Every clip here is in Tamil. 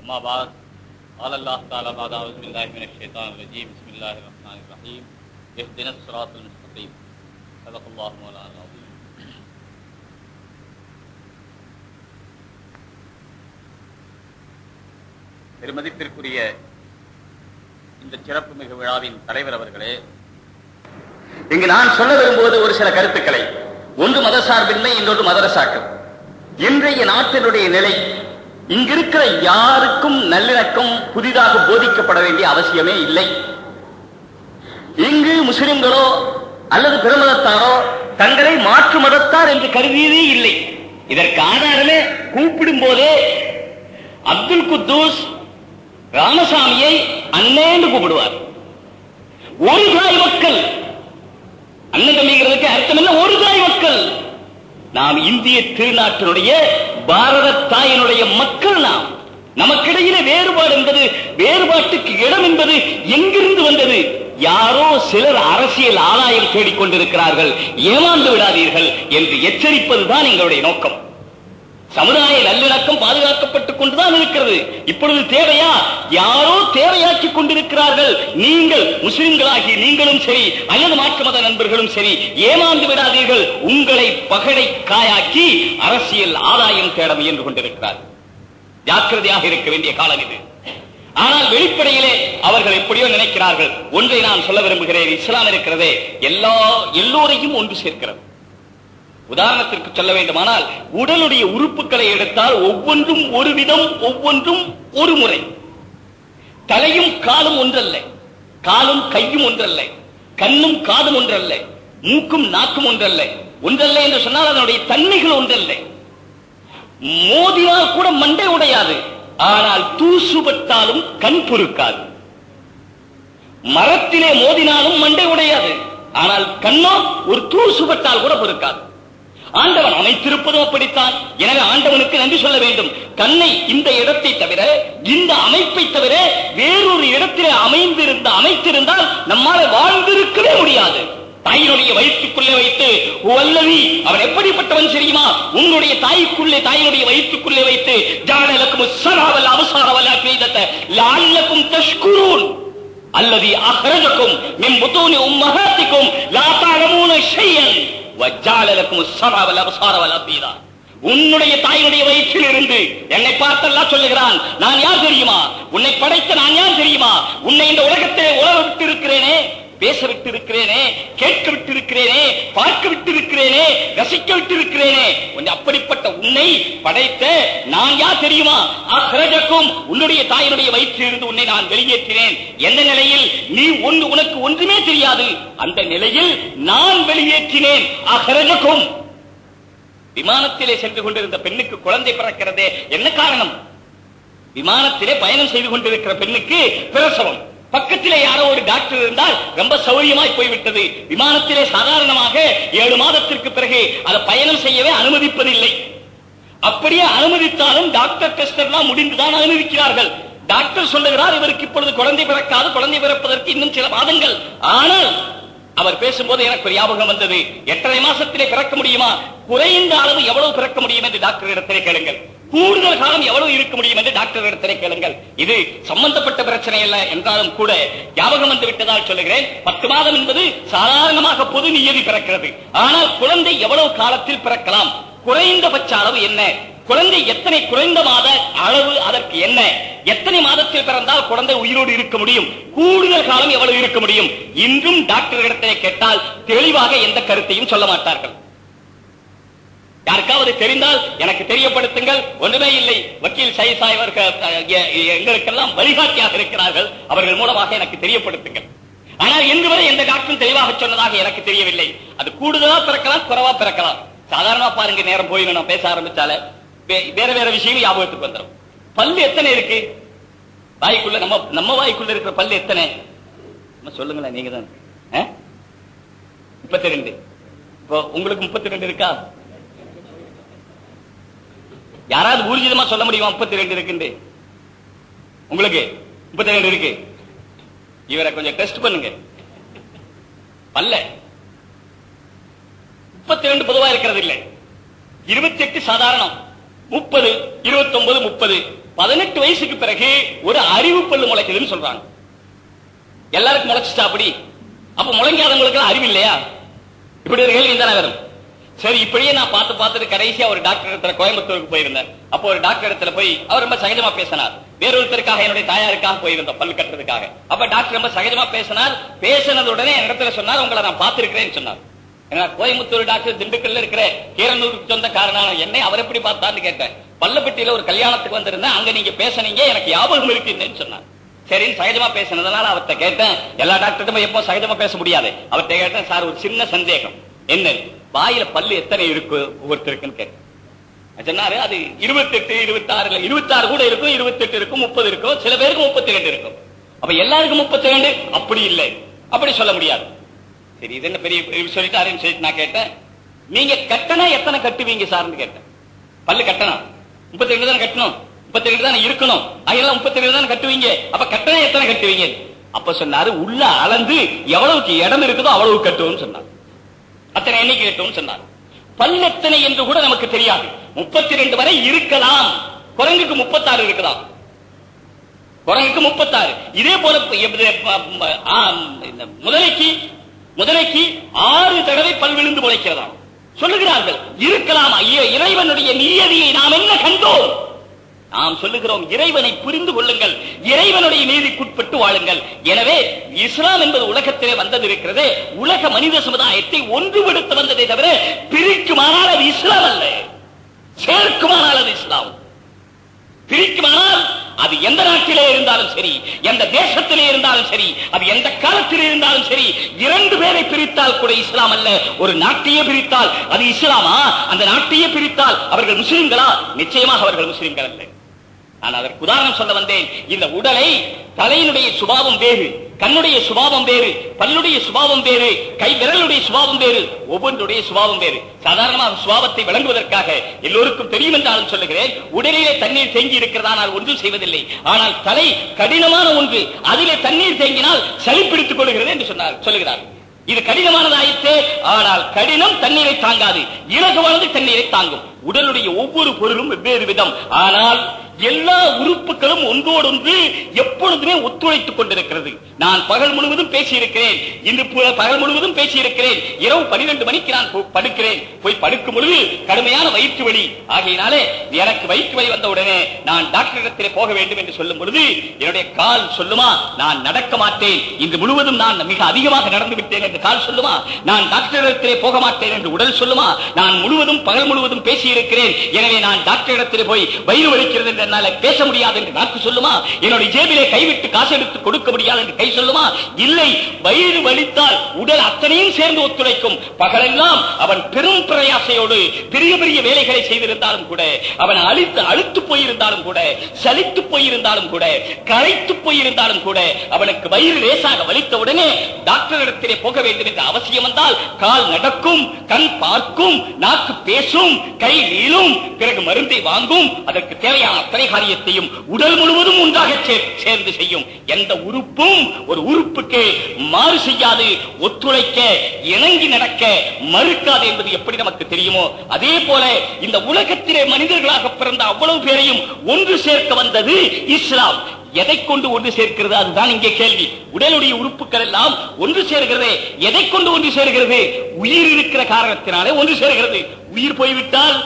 अम्मा बाद क़ाल अल्लाह तआला बाद अऊज़ु बिल्लाहि मिनश शैतानिर रजीम बिस्मिल्लाहिर रहमानिर रहीम इहदिनस सिरातल मुस्तक़ीम सदक़ल्लाहु मौलाना अज़ीम। பெருமதிப்பிற்குரிய இந்த சிறப்பு மிகு விழாவின் தலைவர் அவர்களே, இங்கு நான் சொல்ல விரும்புவது ஒரு சில கருத்துக்களை. ஒன்று மதசார்பின்மை, இன்னொன்று மதரசாக்கள். இன்றைய நாட்டினுடைய நிலை, இங்கிருக்கிற யாருக்கும் நல்லிணக்கம் புதிதாக போதிக்கப்பட வேண்டிய அவசியமே இல்லை. இங்கு முஸ்லிம்களோ அல்லது பெருமதத்தாரோ தங்களை மாற்று மதத்தார் என்று கருதியதே இல்லை. இதற்கு ஆதாரமே கூப்பிடும் போதே அப்துல் குத்தூஸ் ராமசாமியை அண்ணேன்னு கூப்பிடுவார். ஒரு தாய் மக்கள், அண்ணன் தம்பிங்கிறதுக்கு அர்த்தம் என்ன? ஒரு தாய் மக்கள். நாம் இந்திய திருநாட்டினுடைய பாரத தாயினுடைய மக்கள். நாம் நமக்கிடையிலே வேறுபாடு என்பது, வேறுபாட்டுக்கு இடம் என்பது எங்கிருந்து வந்தது? யாரோ சிலர் அரசியல் ஆதாயம் தேடிக்கொண்டிருக்கிறார்கள், ஏமாந்து விடாதீர்கள் என்று எச்சரிப்பதுதான் எங்களுடைய நோக்கம். சமுதாய நல்லிணக்கம் பாதுகாக்கப்பட்டுக் கொண்டுதான் இருக்கிறது. இப்பொழுது தேவையா? யாரோ தேவையாக்கிக் கொண்டிருக்கிறார்கள். நீங்கள் முஸ்லிம்களாகி நீங்களும் சரி அல்லது மாற்று மத நண்பர்களும் சரி ஏமாந்து விடாதீர்கள். உங்களை பகடை காயாக்கி அரசியல் ஆதாயம் தேட முயன்று கொண்டிருக்கிறார்கள். ஜாக்கிரதையாக இருக்க வேண்டிய காலம் இது. ஆனால் வெளிப்படையிலே அவர்கள் எப்படியோ நினைக்கிறார்கள். ஒன்றை நான் சொல்ல விரும்புகிறேன். இஸ்லாம் இருக்கிறதே எல்லோரையும் ஒன்று சேர்க்கிறது. உதாரணத்திற்கு சொல்ல வேண்டுமானால், உடலுடைய உறுப்புகளை எடுத்தால் ஒவ்வொன்றும் ஒரு விதம், ஒவ்வொன்றும் ஒரு முறை. தலையும் காலும் ஒன்றல்ல, காலும் கையும் ஒன்றல்ல, கண்ணும் காதும் ஒன்றல்ல, மூக்கும் நாக்கும் ஒன்றல்ல. ஒன்றல்ல என்று சொன்னால் அதனுடைய தன்மைகள் ஒன்றல்ல. மோதினால் கூட மண்டை உடையாது, ஆனால் தூசுபட்டாலும் கண் பொறுக்காது. மரத்திலே மோதினாலும் மண்டை உடையாது, ஆனால் கண்ணோ ஒரு தூசுபட்டால் கூட பொறுக்காது. ஆண்டவன் அமைத்திருப்பதும் அப்படித்தான். எனவே ஆண்டவனுக்கு நன்றி சொல்ல வேண்டும். கண்ணை இந்த இடத்தை தவிர, இந்த அமைப்பை தவிர வேறொரு இடத்திலே அமைத்திருந்தால் நம்மால் வாழ்ந்திருக்கவே முடியாது. தாயினுடைய வயிற்றுக்குள்ளே வைத்து வல்லவி அவன் எப்படிப்பட்டவன் தெரியுமா? உங்களுடைய தாய்க்குள்ளே, தாயினுடைய வயிற்றுக்குள்ளே வைத்து ஜாலலக்கும் ஸராவல் அப்சாரவல் அஃபீதத லஅல்லக்கும் தஷ்குரூன் அல்லதி அஹ்ரஜக்கும் மின் புதூனி உம்மஹாத்திக்கும் லா தஅலமூன ஷையன் வஜ்ஜாலலக்கும் ஸராவல் அப்சாரவல் அஃபீதா. உன்னுடைய தாயினுடைய வயிற்றில் இருந்து என்னை பார்த்தெல்லாம் சொல்லுகிறான். நான் யார் தெரியுமா? உன்னை படைத்த நான் யார் தெரியுமா? உன்னை இந்த உலகத்திலே உலக விட்டு இருக்கிறேனே, பேச விட்டு இருக்கிறேனே, கேட்க விட்டு இருக்கிறேனே, பார்க்க விட்டு இருக்கிறேனே, ரசிக்க விட்டு இருக்கிறேனே. அப்படிப்பட்ட உன்னை படைத்த நான் யார் தெரியுமா? அஹ்ரஜக்கும், உன்னுடைய தாயினுடைய வயிற்றிலிருந்து உன்னை நான் வெளியேற்றினேன். எந்த நிலையில்? நீ உனக்கு ஒன்றுமே தெரியாது. அந்த நிலையில் நான் வெளியேற்றினேன். அஹ்ரஜக்கும். விமானத்திலே சென்று கொண்டிருந்த பெண்ணுக்கு குழந்தை பிறக்கிறதே, என்ன காரணம்? விமானத்திலே பயணம் செய்து கொண்டிருக்கிற பெண்ணுக்கு பிரசவம். பக்கத்திலே யாரோ ஒரு டாக்டர் இருந்தால் ரொம்ப சௌரியமாய் போய்விட்டது. விமானத்திலே சாதாரணமாக 7 மாதத்திற்கு பிறகு அதை பயணம் செய்யவே அனுமதிப்பதில்லை. அப்படியே அனுமதித்தாலும் டாக்டர் டெஸ்ட் எல்லாம் முடிந்துதான் அனுமதிக்கிறார்கள். டாக்டர் சொல்லுகிறார், இவருக்கு இப்பொழுது குழந்தை பிறக்காது, குழந்தை பிறப்பதற்கு இன்னும் சில மாதங்கள். ஆனால் அவர் பேசும்போது எனக்கு ஒரு ஞாபகம் வந்தது. 8.5 மாசத்திலே பிறக்க முடியுமா? குறைந்த அளவு எவ்வளவு பிறக்க முடியும் என்று டாக்டர் இடத்திலே கேளுங்கள். கூடுதல் காலம் எவ்வளவு இருக்க முடியும் என்று டாக்டர் இடத்திலே கேளுங்கள். இது சம்பந்தப்பட்ட பிரச்சனை அல்ல என்றாலும் கூட ஞாபகம் வந்து விட்டதால் சொல்லுகிறேன். 10 மாதம் என்பது சாதாரணமாக பொது நியதி பிறக்கிறது. ஆனால் குழந்தை எவ்வளவு காலத்தில் பிறக்கலாம்? குறைந்தபட்ச அளவு என்ன? குழந்தை எத்தனை குறைந்த மாத அளவு, அதற்கு என்ன? எத்தனை மாதத்தில் பிறந்தால் குழந்தை உயிரோடு இருக்க முடியும்? கூடுதல் காலம் எவ்வளவு இருக்க முடியும்? இன்றும் டாக்டர் இடத்திலே கேட்டால் தெளிவாக எந்த கருத்தையும் சொல்ல மாட்டார்கள். யாருக்காவது தெரிந்தால் எனக்கு தெரியப்படுத்துங்கள். ஒன்றுமே இல்லை. வக்கீல் சைசாய் எங்களுக்கெல்லாம் வழிகாட்டியாக இருக்கிறார்கள். அவர்கள் மூலமாக எனக்கு தெரியப்படுத்துங்கள். ஆனால் இன்று வரை எந்த டாக்டரும் தெளிவாக சொன்னதாக எனக்கு தெரியவில்லை. அது கூடுதலா பிறக்கலாம், குறைவா பிறக்கலாம். சாதாரணமா பாருங்க, நேரம் போய் நான் பேச ஆரம்பிச்சால வேற வேற விஷயம் ஞாபகத்துக்கு வந்துடும். பல்லு எத்தனை இருக்கு வாய்க்குள்ள? நம்ம வாய்க்குள்ள இருக்கிற பல்லு எத்தனை சொல்லுங்களேன். நீங்க தான் 32. இப்போ உங்களுக்கு 32 இருக்கா? யாராவது ஊர்ஜிதமா சொல்ல முடியுமா 32 இருக்கு? உங்களுக்கு 32 இருக்கு. இவரை கொஞ்சம் டெஸ்ட் பண்ணுங்க. பல்ல 32 பொதுவா இருக்கிறது இல்லை. 28 சாதாரணம், 30, 29, 30 18 வயசுக்கு பிறகு ஒரு அறிவு பல்லு முளைக்குதுன்னு சொல்றாங்க. எல்லாருக்கும் முளைச்சிட்டா அப்படி? அப்ப முளைங்காதவங்களுக்கு அறிவு இல்லையா? இப்படி ஒரு கேள்வி தானே வரும். சரி, இப்படியே நான் பார்த்துட்டு கடைசியா ஒரு டாக்டர் இடத்துல கோயம்புத்தூருக்கு போயிருந்தேன். அப்போ ஒரு டாக்டர் இடத்துல போய் அவர் ரொம்ப சகஜமா பேசினார். வேறொருத்தருக்காக, என்னுடைய தாயாருக்காக போயிருந்தோம் பல்லு கட்டுறதுக்காக. அப்ப டாக்டர் ரொம்ப சகஜமா பேசினார். பேசினது உடனே என் இடத்துல சொன்னார், உங்களை நான் பார்த்திருக்கிறேன்னு சொன்னார். கோயம்புத்தூர் டாக்டர் திண்டுக்கல்ல இருக்கிற கீரனூருக்கு சொந்தக்காரனான என்னை அவர் எப்படி பார்த்தான்னு கேட்டேன். பல்லப்பட்டியில ஒரு கல்யாணத்துக்கு வந்திருந்தேன், அங்க நீங்க பேசினீங்க, எனக்கு ஞாபகம் இருக்குன்னு சொன்னார். சரின்னு சகஜமா பேசினதுனால அவர்கிட்ட கேட்டேன். எல்லா டாக்டர்கிட்ட எப்போ சகஜமா பேச முடியாது. அவர்கிட்ட கேட்டேன், சார் ஒரு சின்ன சந்தேகம், என்ன வாயில பல்லு எத்தனை இருக்கு ஒவ்வொருத்தருக்குன்னு கேட்டேன். சொன்னாரு, அது 28, 26 26 கூட இருக்கும், 28 இருக்கும், 30 இருக்கும், சில பேருக்கு 32 இருக்கும். அப்ப எல்லாருக்கும் 32 அப்படி இல்லை, அப்படி சொல்ல முடியாது. சரி, இது என்ன பெரிய சொல்லிட்டாருன்னு சொல்லிட்டு நான் கேட்டேன், நீங்க கட்டணா எத்தனை கட்டுவீங்க சார்னு கேட்டேன். பல்லு கட்டணா 32 தானே கட்டணும், 32 தானே இருக்கணும், அதெல்லாம் 32 தானே கட்டுவீங்க, அப்ப கட்டணா எத்தனை கட்டுவீங்க? அப்ப சொன்னாரு, உள்ள அளந்து எவ்வளவுக்கு இடம் இருக்குதோ அவ்வளவு கட்டுவோம்னு சொன்னார். அத்தனை எண்ணிக்கை கட்டுவோம் சொன்னார். பல் எத்தனை என்று கூட நமக்கு தெரியாது. 32 வரை இருக்கலாம். குரங்குக்கு 36 இருக்கலாம், குரங்குக்கு 36. இதே போல முதலைக்கு 6 தடவை பல் விழுந்து முளைக்கிறதா சொல்லுகிறார்கள். இருக்கலாம். இறைவனுடைய நியதியை நாம் என்ன கண்டோம்? நாம் சொல்லுகிறோம், இறைவனை புரிந்து கொள்ளுங்கள், இறைவனுடைய நீதிக்குட்பட்டு வாழுங்கள். எனவே இஸ்லாம் என்பது உலகத்திலே வந்தது இருக்கிறது, உலக மனித சமுதாயத்தை ஒன்றுபடுத்த வந்ததை தவிர பிரிக்குமானால் அது இஸ்லாம் அல்ல, சேர்க்குமானால் அது இஸ்லாம். பிரிக்குமானால் அது எந்த நாட்டிலே இருந்தாலும் சரி, எந்த தேசத்திலே இருந்தாலும் சரி, அது எந்த காலத்திலே இருந்தாலும் சரி, 2 பேரை பிரித்தால் கூட இஸ்லாம் அல்ல. ஒரு நாட்டையே பிரித்தால் அது இஸ்லாமா? அந்த நாட்டையே பிரித்தால் அவர்கள் முஸ்லிம்களா? நிச்சயமாக அவர்கள் முஸ்லிம்கள் அல்ல. நான் அதற்கு உதாரணம் சொல்ல வந்தேன். இந்த உடலை, தலையினுடைய சுபாவம் வேறு, கண்ணுடைய சுபாவம் வேறு, பல்லுடைய சுபாவம் வேறு, கை விரலுடைய சுபாவம் வேறு, ஒவ்வொன்றுடைய சுபாவம் வேறு. சாதாரணமாக சுபாவத்தை விளங்குவதற்காக எல்லோருக்கும் தெரியும் என்றாலும் சொல்லுகிறேன். உடலிலே தண்ணீர் தேங்கி இருக்கிறதானால் ஒன்றும் செய்வதில்லை. ஆனால் தலை கடினமான ஒன்று, அதிலே தண்ணீர் தேங்கினால் சளி பிடித்துக் கொள்கிறது என்று சொல்லுகிறார். இது கடினமானதாயிற்று, ஆனால் கடினம் தண்ணீரை தாங்காது, இலகுவானது தண்ணீரை தாங்கும். உடலுடைய ஒவ்வொரு பொருளும் வெவ்வேறு விதம், ஆனால் எல்லா உறுப்புகளும் ஒன்றோடொன்று எப்பொழுதுமே ஒத்துழைத்துக் கொண்டிருக்கிறது. நான் பகல் முழுவதும் பேசியிருக்கிறேன், இன்று பகல் முழுவதும் பேசியிருக்கிறேன், இரவு 12 மணிக்கு நான் படுக்கிறேன். போய் படுக்கும் பொழுது கடுமையான வயிற்று வலி, ஆகையினாலே எனக்கு வயிற்று வலி வந்த உடனே நான் டாக்டரிடத்திலே போக வேண்டும் என்று சொல்லும் பொழுது என்னுடைய கால் சொல்லுமா, நான் நடக்க மாட்டேன், இன்று முழுவதும் நான் மிக அதிகமாக நடந்து விட்டேன் என்று கால் சொல்லுமா? நான் டாக்டரிடத்திலே போக மாட்டேன் என்று உடல் சொல்லுமா? நான் முழுவதும் பகல் முழுவதும் பேசியிருக்கிறேன், எனவே நான் டாக்டரிடத்திலே போய் வயிறு வலிக்கிறது என்று பேச முடியாது என்று நாக்கு சொல்லுமா? என்னுடைய ஜேபிலே கைவிட்டு காசு எடுத்து கொடுக்க முடியாது என்று கை சொல்லுமா? இல்லை. வயிறு வலித்தால் உடல் அத்தனையும் சேர்ந்து ஒத்துழைக்கும். பகலெல்லாம் அவன் பெரும் பிரயாசையோடு பெரிய பெரிய வேலைகளை செய்திருந்தாலும் கூட, அவன் அழுத்து போயிருந்தாலும் கூட, சலித்து போயிருந்தாலும் கூட, களைத்து போயிருந்தாலும் கூட, அவனுக்கு வயிறு லேசாக வலித்த உடனே டாக்டரிடத்திலே போக வேண்டும் என்ற அவசியம் வந்தால் கால் நடக்கும், கண் பார்க்கும், நாக்கு பேசும், கை நீளும், பிறகு மருந்தை வாங்கும், அதற்கு தேவையான அத்தனை காரியத்தையும் உடல் முழுவதும் ஒன்றாக சேர்ந்து செய்யும். எந்த உறுப்பும் ஒரு உறுப்புக்கு மாறு செய்யாது, ஒத்துழைக்க, இணங்கி நடக்க மறுக்காது என்பது எப்படி நமக்கு தெரியுமோ, அதே போல இந்த உலகத்திலே மனிதர்களாக பிறந்த அவ்வளவு பேரையும் ஒன்று சேர்க்க வந்தது இஸ்லாம். எதை கொண்டு ஒன்று சேர்க்கிறது? அதுதான் இங்கே கேள்வி. உடலுடைய உறுப்புகள் எல்லாம் ஒன்று சேர்கிறது. எதை கொண்டு ஒன்று சேர்கிறது? உயிர் இருக்கிற காரணத்தினாலே ஒன்று சேர்கிறது. உயிர் போய்விட்டால்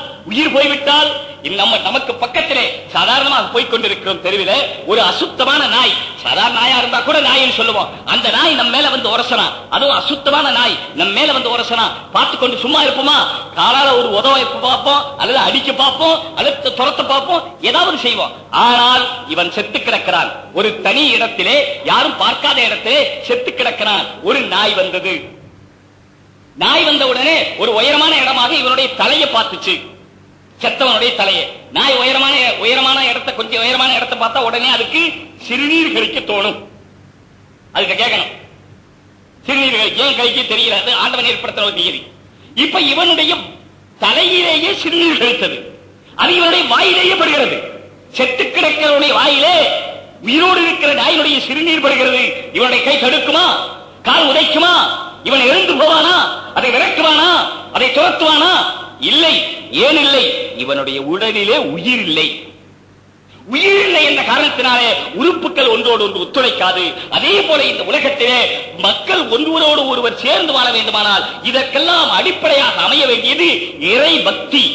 நமக்கு பக்கத்திலே சாதாரணமாக போய்கொண்டிருக்கிறோம் தெருவில் ஒரு அசுத்தமான நாய், சாதாரண நாயா இருந்தா கூட நாயின்னு சொல்லுவோம், அந்த நாய் நம்ம மேல வந்து உரசனா, அதுவும் அசுத்தமான நாய் நம்ம மேல வந்து உரசனா, பார்த்து கொண்டு சும்மா இருப்போமா? காலால ஒரு உதவி பார்ப்போம், அல்லது அடிக்க பார்ப்போம், அல்லது துரத்த பார்ப்போம், ஏதாவது செய்வோம். ஆனால் இவன் செத்து கிடக்கிறான், ஒரு தனி இடத்திலே, யாரும் பார்க்காத இடத்திலே செத்து கிடக்கிறான். ஒரு நாய் வந்தது. நாய் வந்த உடனே ஒரு உயரமான இடமாக இவனுடைய தலையை பார்த்துச்சு, செத்தவனுடைய தலையை. நாய் உயரமான இடத்தை, கொஞ்சம் உயரமான இடத்தை பார்த்தா உடனே அதுக்கு சிறுநீர் கழிக்க தோணும். அதுக்கு கேட்கணும், சிறுநீர் ஏன் கழிக்க தெரியல, அது ஆண்டவன் ஏற்படுத்தின ஒரு நியதி. இப்ப இவனுடைய தலையிலேயே சிறுநீர் கழித்தது, அது இவனுடைய வாயிலேயே படுகிறது. செத்து கிடக்கிறவனுடைய வாயிலே உயிரோடு இருக்கிற நாயினுடைய சிறுநீர் படுகிறது. இவனுடைய கை தடுக்குமா? கால் உதைக்குமா? இவன் எழுந்து போவானா? அதை விரட்டுவானா? அதை துரத்துவானா? இல்லை. ஏன் இல்லை? இவனுடைய உடலிலே உயிர் இல்லை. உயிரில்லை என்ற காரணத்தினாலே உறுப்புகள் ஒன்றோடு ஒன்று ஒத்துழைக்காது. அதே போல இந்த உலகத்திலே மக்கள் ஒருவரோடு ஒருவர் சேர்ந்து வாழ வேண்டுமானால் இதற்கெல்லாம் அடிப்படையாக அமைய வேண்டியது இறை பக்தி.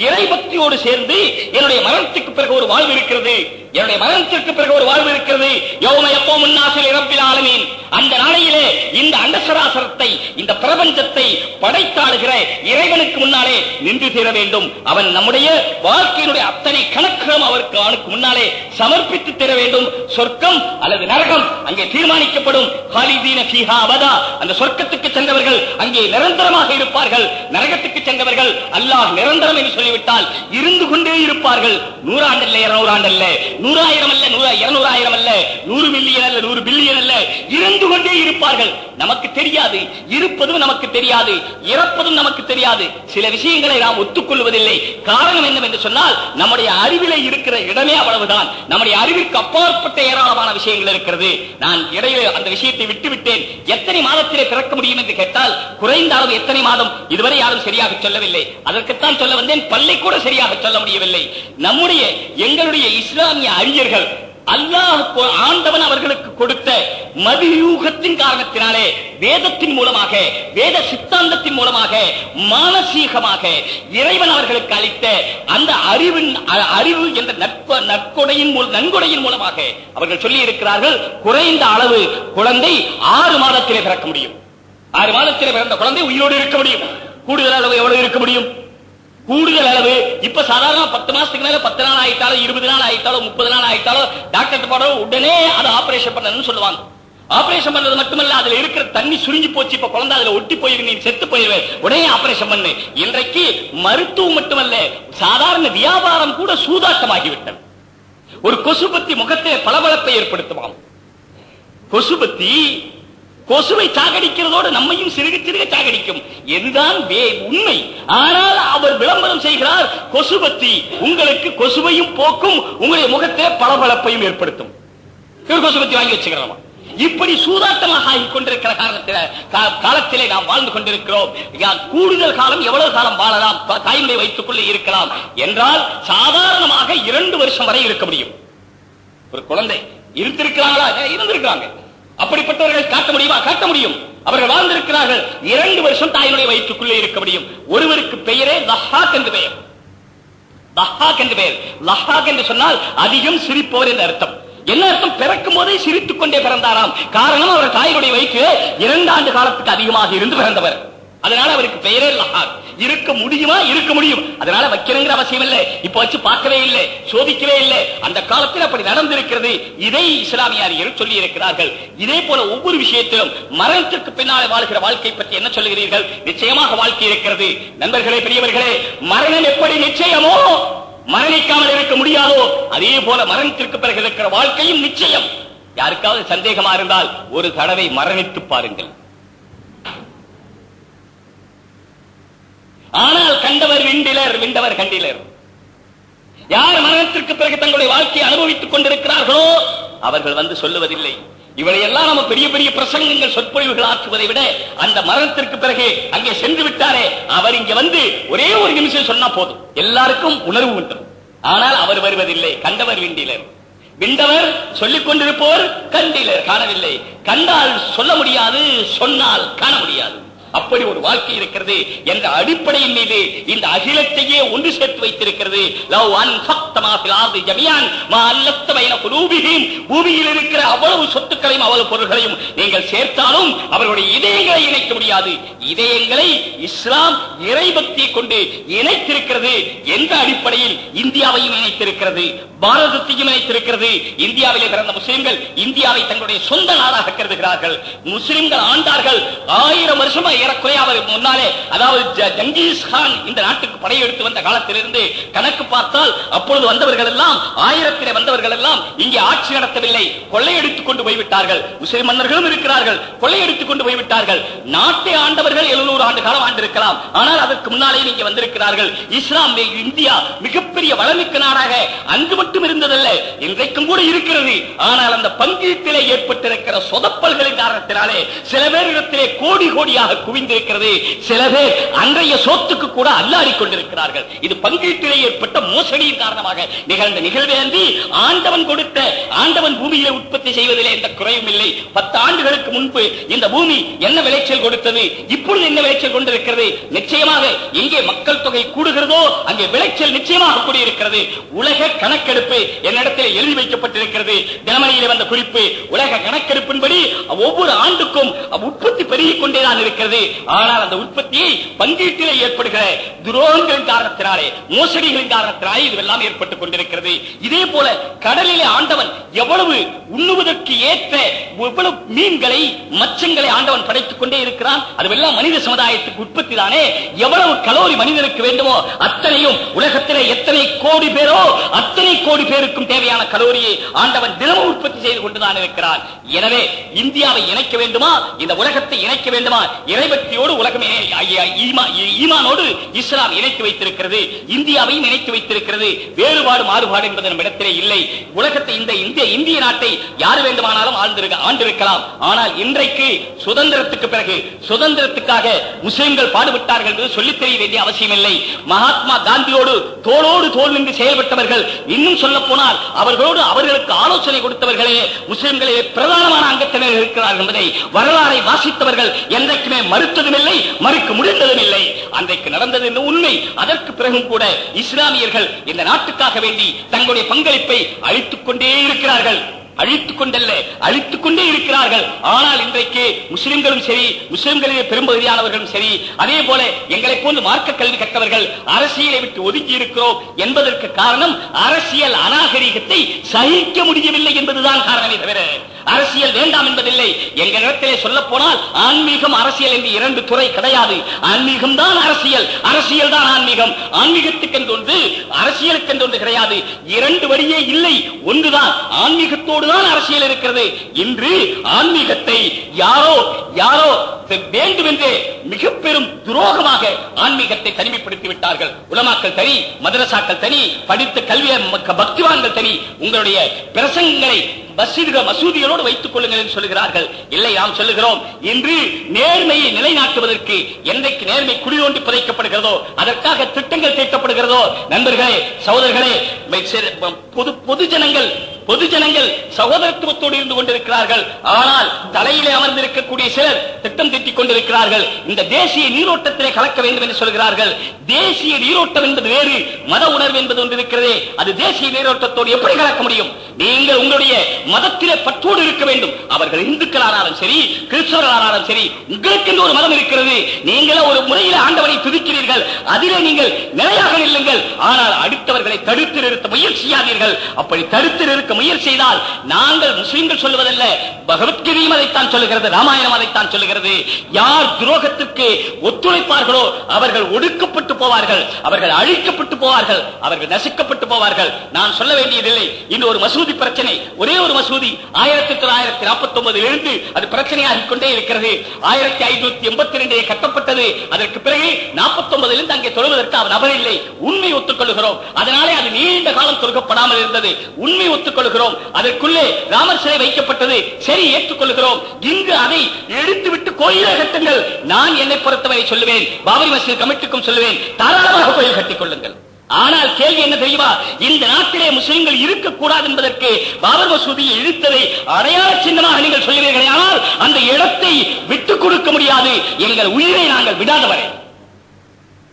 இறை பக்தியோடு சேர்ந்து என்னுடைய மரணத்துக்கு பிறகு ஒரு வாழ்வு இருக்கிறது, என்னுடைய மரணத்திற்கு பிறகு ஒரு வாழ்வு இருக்கிறது. யௌம யக்கூமுன் நாஸு லிரப்பில் ஆலமீன். அந்த நாளையிலே இந்த அண்டசராசரத்தை, இந்த பிரபஞ்சத்தை படைத்தாளுகிற இறைவனுக்கு முன்னாலே நின்று தீர வேண்டும். அவன் நம்முடைய வாழ்க்கையினுடைய அத்தனை கணக்குகளும் அவருக்கு முன்னாலே சமர்ப்பித்து தீர வேண்டும். சொர்க்கம் அல்லது நரகம் அங்கே தீர்மானிக்கப்படும். காலிதீன ஃபீஹா அபதா. அந்த சொர்க்கத்துக்கு சென்றவர்கள் அங்கே நிரந்தரமாக இருப்பார்கள், நரகத்துக்கு சென்றவர்கள் அல்லாஹ் நிரந்தரம் என்று சொல்லிவிட்டால் இருந்து கொண்டே இருப்பார்கள். 100 ஆண்டு அல்ல, 200 ஆண்டு அல்ல, 100,000 அல்ல, 200,000 அல்ல, 100 மில்லியன் அல்ல, 100 பில்லியன் அல்ல, இருந்து கொண்டே இருப்பார்கள். நமக்கு தெரியாது, இருப்பதும் நமக்கு தெரியாது, இறப்பதும் நமக்கு தெரியாது. சில விஷயங்களை நாம் ஒத்துக்கொள்வதில்லை. காரணம் என்னவென்று சொன்னால் நம்முடைய அறிவிலே இருக்கிற இடமே அவ்வளவுதான். நம்முடைய அறிவிற்கு அப்பாற்பட்ட ஏராளமான விஷயங்கள் இருக்கிறது. நான் இடையே அந்த விஷயத்தை விட்டுவிட்டேன். எத்தனை மாதத்திலே பிறக்க முடியும் என்று கேட்டால் குறைந்த அளவு எத்தனை மாதம் இதுவரை யாரும் சரியாக சொல்லவில்லை. அதற்குத்தான் சொல்ல வந்தேன், பல்லை கூட சரியாக சொல்ல முடியவில்லை. நம்முடைய எங்களுடைய இஸ்லாமிய அறிஞர்கள் அல்லாஹ் ஆண்டவன் அவர்களுக்கு கொடுத்த மதியூகத்தின் காரணத்தினாலே வேதத்தின் மூலமாக, வேத சித்தாந்தத்தின் மூலமாக, மானசீகமாக இறைவன் அவர்களுக்கு அளித்த அந்த அறிவு என்ற நன்கொடையின் மூலமாக அவர்கள் சொல்லி இருக்கிறார்கள், குறைந்த அளவு குழந்தை 6 மாதத்திலே பிறக்க முடியும். 6 மாதத்திலே பிறந்த குழந்தை உயிரோடு இருக்க முடியும். கூடுதல் அளவு எவ்வளவு இருக்க முடியும்? கூடுதல் அளவு இப்ப சாதாரண 10 மாசத்துக்கு மேல 10 நாள் ஆயிட்டாலும் 20 நாள் ஆயிட்டாலும் 30 நாள் ஆயிட்டாலும் டாக்டர் போட உடனே அதை ஆபரேஷன் பண்ணணும்னு சொல்லுவாங்க. ஆபரேஷன் பண்றது மட்டுமல்ல, அதுல இருக்கிற தண்ணி சுருங்கி போச்சு, இப்ப குழந்தை அதுல ஒட்டி போயிருக்கு, நீ செத்து போயிருவே, உடனே ஆபரேஷன் பண்ணு. இன்றைக்கு மருத்துவம் மட்டுமல்ல, சாதாரண வியாபாரம் கூட சூதாட்டமாகிவிட்டது. ஒரு கொசுபத்தி முகத்தை பளபளப்பை ஏற்படுத்துவான். கொசுபத்தி கொசுவை சாகடிக்கிறதோடு நம்மையும் சிறுக சிறுக சாகடிக்கும். இதுதான் உண்மை. ஆனால் அவர் விளம்பரம் செய்கிறார், கொசுபத்தி உங்களுக்கு கொசுவையும் போக்கும், உங்களுடைய முகத்தை பளபளப்பையும் ஏற்படுத்தும். கொசுபத்தி வாங்கி வச்சுக்கிறோம். இப்படி சூதாட்டமாக ஆகிக் கொண்டிருக்கிற காலத்திலே நாம் வாழ்ந்து கொண்டிருக்கிறோம். கூடுதல் காலம் எவ்வளவு காலம் வாழலாம், தாய்மொழி வைத்துக் கொள்ள இருக்கலாம் என்றால் சாதாரணமாக 2 வருஷம் வரை இருக்க முடியும். ஒரு குழந்தை இருந்திருக்கிறாங்களா? இருந்திருக்கிறாங்க. அப்படிப்பட்டவர்கள் காட்ட முடியுமா? காட்ட முடியும். அவர்கள் வாழ்ந்திருக்கிறார்கள். 2 வருஷம் தாயினுடைய வயிற்றுக்குள்ளே இருக்க முடியும். ஒருவருக்கு பெயரே லஹாக் என்று பெயர். லஹாக் என்று பெயர். லஹாக் என்று சொன்னால் அதிகம் சிரிப்பவர் என்று அர்த்தம். என்ன அர்த்தம்? பிறக்கும் போதே சிரித்துக் கொண்டே பிறந்தாராம். காரணம், அவர் தாயினுடைய வயிற்றிலே 2 ஆண்டு காலத்துக்கு அதிகமாக இருந்து பிறந்தவர். அதனால அவருக்கு பெயரே லஹாக். இருக்க முடியுமா? இருக்க முடியும். அதனால வைக்கணுங்கிற அவசியம் இல்லை. இப்ப வச்சு பார்க்கவே இல்லை, சோதிக்கவே இல்லை. அந்த காலத்தில் அப்படி நடந்திருக்கிறது. இதை இஸ்லாமிய அறிஞர்கள் சொல்லி இருக்கிறார்கள். இதே போல ஒவ்வொரு விஷயத்திலும் மரணத்திற்கு பின்னாலே வாழ்கிற வாழ்க்கை பற்றி என்ன சொல்லுகிறீர்கள்? நிச்சயமாக வாழ்க்கை இருக்கிறது. நண்பர்களே, பெரியவர்களே, மரணம் எப்படி நிச்சயமோ, மரணிக்காமல் இருக்க முடியாதோ, அதே போல மரணத்திற்கு பிறகு இருக்கிற வாழ்க்கையும் நிச்சயம். யாருக்காவது சந்தேகமா இருந்தால் ஒரு தடவை மரணித்து பாருங்கள். ஆனால் கண்டவர் விண்டிலர், விண்டவர் கண்டிலர். யார் மரணத்திற்கு பிறகு தங்களுடைய வாழ்க்கையை அனுபவித்துக் கொண்டிருக்கிறார்களோ அவர்கள் வந்து சொல்லுவதில்லை. இவளையெல்லாம் நம்ம பெரிய பெரிய பிரசங்கங்கள், சொற்பொழிவுகள் ஆற்றுவதை விட அந்த மரணத்திற்கு பிறகு அங்கே சென்று விட்டாரே அவர் இங்க வந்து ஒரே ஒரு நிமிஷம் சொன்னா போதும், எல்லாருக்கும் உணர்வு உண்டு. ஆனால் அவர் வருவதில்லை. கண்டவர் விண்டிலர். விண்டவர் சொல்லிக் கொண்டிருப்பவர் கண்டிலர், காணவில்லை. கண்டால் சொல்ல முடியாது, சொன்னால் காண முடியாது. அப்படி ஒரு வாழ்க்கை இருக்கிறது என்ற அடிப்படையின் மீது இந்த அகிலத்தையே ஒன்று சேர்த்து வைத்திருக்கிறது. பூமியில் இருக்கிற அவ்வளவு சொத்துக்களையும் அவ்வளவு பொருள்களையும் நீங்கள் சேர்த்தாலும் அவர்களுடைய இதயங்களை இணைக்க முடியாது. இதயங்களை இஸ்லாம் இறைபக்தியை கொண்டு இணைத்திருக்கிறது. எந்த அடிப்படையில்? இந்தியாவையும் இணைத்திருக்கிறது, பாரதத்தையும் இணைத்திருக்கிறது. இந்தியாவிலே பிறந்த முஸ்லிம்கள் இந்தியாவை தங்களுடைய சொந்த நாடாக கருதுகிறார்கள். முஸ்லிம்கள் ஆண்டார்கள் 1000 வருஷமா ஏறக்குறைய அவர் முன்னாலே, அதாவது ஜங்கீஸ் கான் இந்த நாட்டுக்கு படையெடுத்து வந்த காலத்திலிருந்து கணக்கு பார்த்தால் அப்பொழுது வந்தவர்கள் எல்லாம், 1000 வந்தவர்கள் எல்லாம் இங்கே ஆட்சி நடத்தவில்லை, கொள்ளையடித்துக் கொண்டு போய்விட்டார்கள். முஸ்லிம் மன்னர்களும் இருக்கிறார்கள், கொள்ளையடித்துக் கொண்டு போய்விட்டார்கள். நாட்டை ஆண்டவர்கள் 700 ஆண்டு காலம் ஆண்டிருக்கலாம். ஆனால் அதற்கு முன்னாலே இங்கே வந்திருக்கிறார்கள். இஸ்லாம் இந்தியா மிகப்பெரிய மிகப்பெரிய வளமிக்க நாடாக அங்கு மட்டும் இருந்ததல்ல, இன்றைக்கும் கூட இருக்கிறது. ஆனால் அந்த பங்கீட்டிலே ஏற்பட்டிருக்கிற சொதப்பல்களின் காரணத்தினாலே சில பேரிடத்திலே கோடி கோடியாக குவிந்திருக்கிறது. சில பேர் அன்றைய சொத்துக்கு கூட அல்லாடி கொண்டிருக்கிறார்கள். இது பங்கீட்டிலே ஏற்பட்ட மோசடியின் காரணமாக நிகழ்ந்த நிகழ்வேந்தி. ஆண்டவன் கொடுத்த, ஆண்டவன் பூமியிலே உற்பத்தி செய்வதிலே எந்த குறையும் இல்லை. 10 ஆண்டுகளுக்கு முன்பு இந்த பூமி என்ன விளைச்சல் கொடுத்தது, இப்பொழுது என்ன விளைச்சல் கொண்டிருக்கிறது? நிச்சயமாக எங்கே மக்கள் தொகை கூடுகிறதோ அங்கே விளைச்சல் நிச்சயமாக கூடியிருக்கிறது. உலக கணக்கெடுப்பு என்னிடத்தில் எழுதி வைக்கப்பட்டிருக்கிறது. தினமணியிலே வந்த குறிப்பு, உலக கணக்கெடுப்பின்படி ஒவ்வொரு ஆண்டுக்கும் உற்பத்தி பெருகிக் கொண்டேதான் இருக்கிறது. ஆனால் அந்த உற்பத்தியை பங்கீட்டிலே ஏற்படுகிற துரோகங்களின் காரணத்தினாலே, மோசடிகளின் காரணத்தினாலே இதுவெல்லாம் ஏற்பட்டுக் கொண்டிருக்கிறது. இதே போல கடலிலே ஆண்டவன் எவ்வளவு உண்ணுவதற்கு ஏற்ற எவ்வளவு மீன்களை, மச்சங்களை ஆண்டவன் படைத்துக் கொண்டே இருக்கிறான். அதுவெல்லாம் மனித சமுதாயத்துக்கு உற்பத்தி தானே. எவ்வளவு கலோரி மனிதனுக்கு வேண்டுமோ அத்தனையும் உலகத்திலே எத்தனை கோடி பேரோ அத்தனை கோடி பேருக்கும் தேவையான கலோரியை ஆண்டவன் தினமும் உற்பத்தி செய்து கொண்டுதான் இருக்கிறான். எனவே இந்தியாவை இணைக்க வேண்டுமா, இந்த உலகத்தை இணைக்க வேண்டுமா? இறைபக்தியோடு உலகமே, ஈமானோடு இஸ்லாம் இணைத்து வைத்திருக்கிறது, இந்தியாவையும் இணைத்து வைத்திருக்கிறது. வேறுபாடு மாறுபாடு என்பது நம்மிடத்திலே இல்லை. உலகத்தை, இந்த இந்திய நாட்டை யார் வேண்டுமானாலும் ஆண்டிருக்கலாம். ஆனால் இன்றைக்கு சுதந்திரத்துக்கு பிறகு, சுதந்திரத்துக்காக முஸ்லிம்கள் பாடுபட்டார்கள் என்று சொல்லித் தெரிய வேண்டிய அவசியம் இல்லை. மகாத்மா காந்தியோடு தோளோடு தோள் நின்று செயல்பட்டவர்கள், இன்னும் சொல்ல போனால் அவர்களோடு அவர்களுக்கு ஆலோசனை கொடுத்தவர்களே முஸ்லிம்களே பிரதானமான அங்கத்தினர் இருக்கிறார்கள் என்பதை வரலாறை வாசித்தவர்கள் என்றைக்குமே மறுத்ததும் இல்லை, மறுக்க முடிந்ததும் இல்லை. அன்றைக்கு நடந்தது என்ன உண்மை. அதற்கு பிறகும் கூட இஸ்லாமியர்கள் இந்த நாட்டுக்காக வேண்டி தங்களுடைய பங்களிப்பை அளித்துக் கொண்டே இருக்கிறார்கள். அழித்துக் கொண்டல்ல, அழித்துக் கொண்டே இருக்கிறார்கள். ஆனால் இன்றைக்கு முஸ்லிம்களும் சரி, முஸ்லிம்களிலே பெரும்பகுதியானவர்களும் சரி, அதே போல எங்களை போன்று மார்க்க கல்வி கற்றவர்கள் அரசியலை விட்டு ஒதுக்கி இருக்கிறோம் என்பதற்கு காரணம் அரசியல் அநாகரிகத்தை சகிக்க முடியவில்லை என்பதுதான் காரணமே தவிர அரசியல் வேண்டாம் என்பதில்லை. எங்களிடத்திலே சொல்ல போனால் ஆன்மீகம், அரசியல் என்று 2 துறை கிடையாது. ஆன்மீகம் தான் அரசியல், அரசியல் தான் ஆன்மீகம். ஆன்மீகத்துக்கு ஒன்று, அரசியலுக்கு ஒன்று கிடையாது. 2 வழியே இல்லை, ஒன்றுதான். ஆன்மீகத்தோடு தான் அரசியல் இருக்கிறது. இன்று ஆன்மீகத்தை யாரோ வேண்டுமென்றே மிக பெரும் துரோகமாக ஆன்மீகத்தை தனிமைப்படுத்தி விட்டார்கள். உலமாக்கள் தனி, மதரசாக்கள் தனி, படித்த கல்வி பக்திவான்கள் தனி. உங்களுடைய பிரசங்கங்களை மசூதிகளோடு வைத்துக் கொள்ளுங்கள் என்று சொல்லுகிறார்கள். இல்லை, நாம் சொல்லுகிறோம், இன்று நேர்மையை நிலைநாட்டுவதற்கு என்றைக்கு நேர்மை குடியோண்டி புதைக்கப்படுகிறதோ, அதற்காக திட்டங்கள் தீட்டப்படுகிறதோ, நண்பர்களே, சகோதரர்களே, பொதுஜனங்கள் சகோதரத்துவத்தோடு இருந்து கொண்டிருக்கிறார்கள். ஆனால் தலையிலே அமர்ந்திருக்கக்கூடிய சிலர் திட்டம் தீட்டிக் கொண்டிருக்கிறார்கள். இந்த தேசிய நீரோட்டத்திலே கலக்க வேண்டும் என்று சொல்கிறார்கள். தேசிய நீரோட்டம் என்பது வேறு, மத உணர்வு என்பது ஒன்று இருக்கிறதே, அது தேசிய நீரோட்டத்தோடு எப்படி கலக்க முடியும்? நீங்கள் உங்களுடைய மதத்திலே பற்றோடு இருக்க வேண்டும். அவர்கள் இந்துக்களானாலும் சரி, கிறிஸ்தவர்களானாலும் சரி, உங்களுக்கு ஒரு மதம் இருக்கிறது. நீங்களே ஒரு முறையில் ஆண்டவனை துதிக்கிறீர்கள், அதிலே நீங்கள் நிலையாக நில்லுங்கள். ஆனால் அடுத்தவர்களை தடுத்து நிறுத்த முயற்சி செய்யாதீர்கள். அப்படி தடுத்து நிறுத்த முயற்சி செய்தால், நாங்கள் முஸ்லிம்கள் சொல்லுவதல்ல, பகவத்கீதையும் அதைத்தான் சொல்லுகிறது, ராமாயணம் அதைத்தான் சொல்லுகிறது. யார் துரோகத்திற்கு ஒத்துழைப்பார்களோ அவர்கள் ஒடுக்கப்பட்டு போவார்கள், அவர்கள் அழிக்கப்பட்டு போவார்கள், அவர்கள் நசுக்கப்பட்டு போவார்கள். நான் சொல்ல வேண்டியதில்லை. இன்னும் ஒரு மசூதி பிரச்சனை, ஒரே ஒரு மசூதி 1949 இருந்து அது பிரச்சனையாகிக் கொண்டே இருக்கிறது. 1582 கட்டப்பட்டது. அதற்கு பிறகு 49 இருந்து அங்கே தொழுவதற்கு அவர் நபர் இல்லை. உண்மை ஒத்துக்கொள்கிறோம். அதனாலே அது நீண்ட காலம் தொழுகப்படாமல் இருந்தது. உண்மை ஒத்துக்கொள்கிறோம். அதற்குள்ளே ராமர் சிலை வைக்கப்பட்டது. சரி, ஏற்றுக்கொள்கிறோம். இங்கு அதை எடுத்துவிட்டு கோயிலை கட்டுங்கள். நான் என்னை பொறுத்தவரை சொல்லுவேன், பாபரி மஸ்ஜித் கமிட்டிக்கும் சொல்லுவேன், தாராளமாக கோயில் கட்டிக் கொள்ளுங்கள். ஆனால் கேள்வி என்ன தெரியுமா? இந்த நாட்டிலே முஸ்லிம்கள் இருக்கக்கூடாது என்பதற்கு பாபர் மசூதியை இழுத்ததை அடையாள சின்னமாக நீங்கள் சொல்கிறீர்களே, ஆனால் அந்த இடத்தை விட்டுக் கொடுக்க முடியாது. எங்கள் உயிரை நாங்கள் விடாதவரை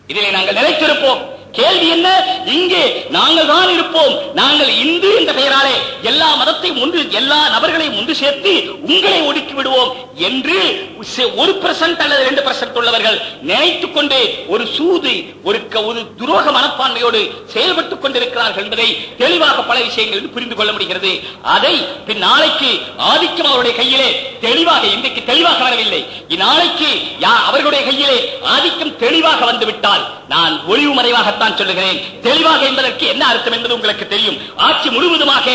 இதிலே நாங்கள் நிலைத்திருப்போம். கேள்வி என்ன? இங்கே நாங்கள் தான் இருப்போம். நாங்கள் இந்து என்ற பெயராலே எல்லா மதத்தையும் ஒன்று, எல்லா நபர்களையும் ஒன்று சேர்த்து உங்களை ஒடுக்கி விடுவோம் என்று 1% அல்லது 2% உள்ளவர்கள் நினைத்துக் கொண்டு ஒரு சூது, ஒரு துரோக மனப்பான்மையோடு செயல்பட்டுக் கொண்டிருக்கிறார்கள் என்பதை தெளிவாக பல விஷயங்கள் புரிந்து கொள்ள முடிகிறது. அதை பின் நாளைக்கு ஆதிக்கம் அவருடைய கையிலே தெளிவாக, இன்றைக்கு தெளிவாக வரவில்லை, இந்நாளைக்கு அவர்களுடைய கையிலே ஆதிக்கம் தெளிவாக வந்துவிட்டால், நான் ஒளிவு மறைவாகத்தான் சொல்லுகிறேன். தெளிவாக என்பதற்கு என்ன அர்த்தம் என்பது உங்களுக்கு தெரியும். ஆட்சி முழுவதுமாக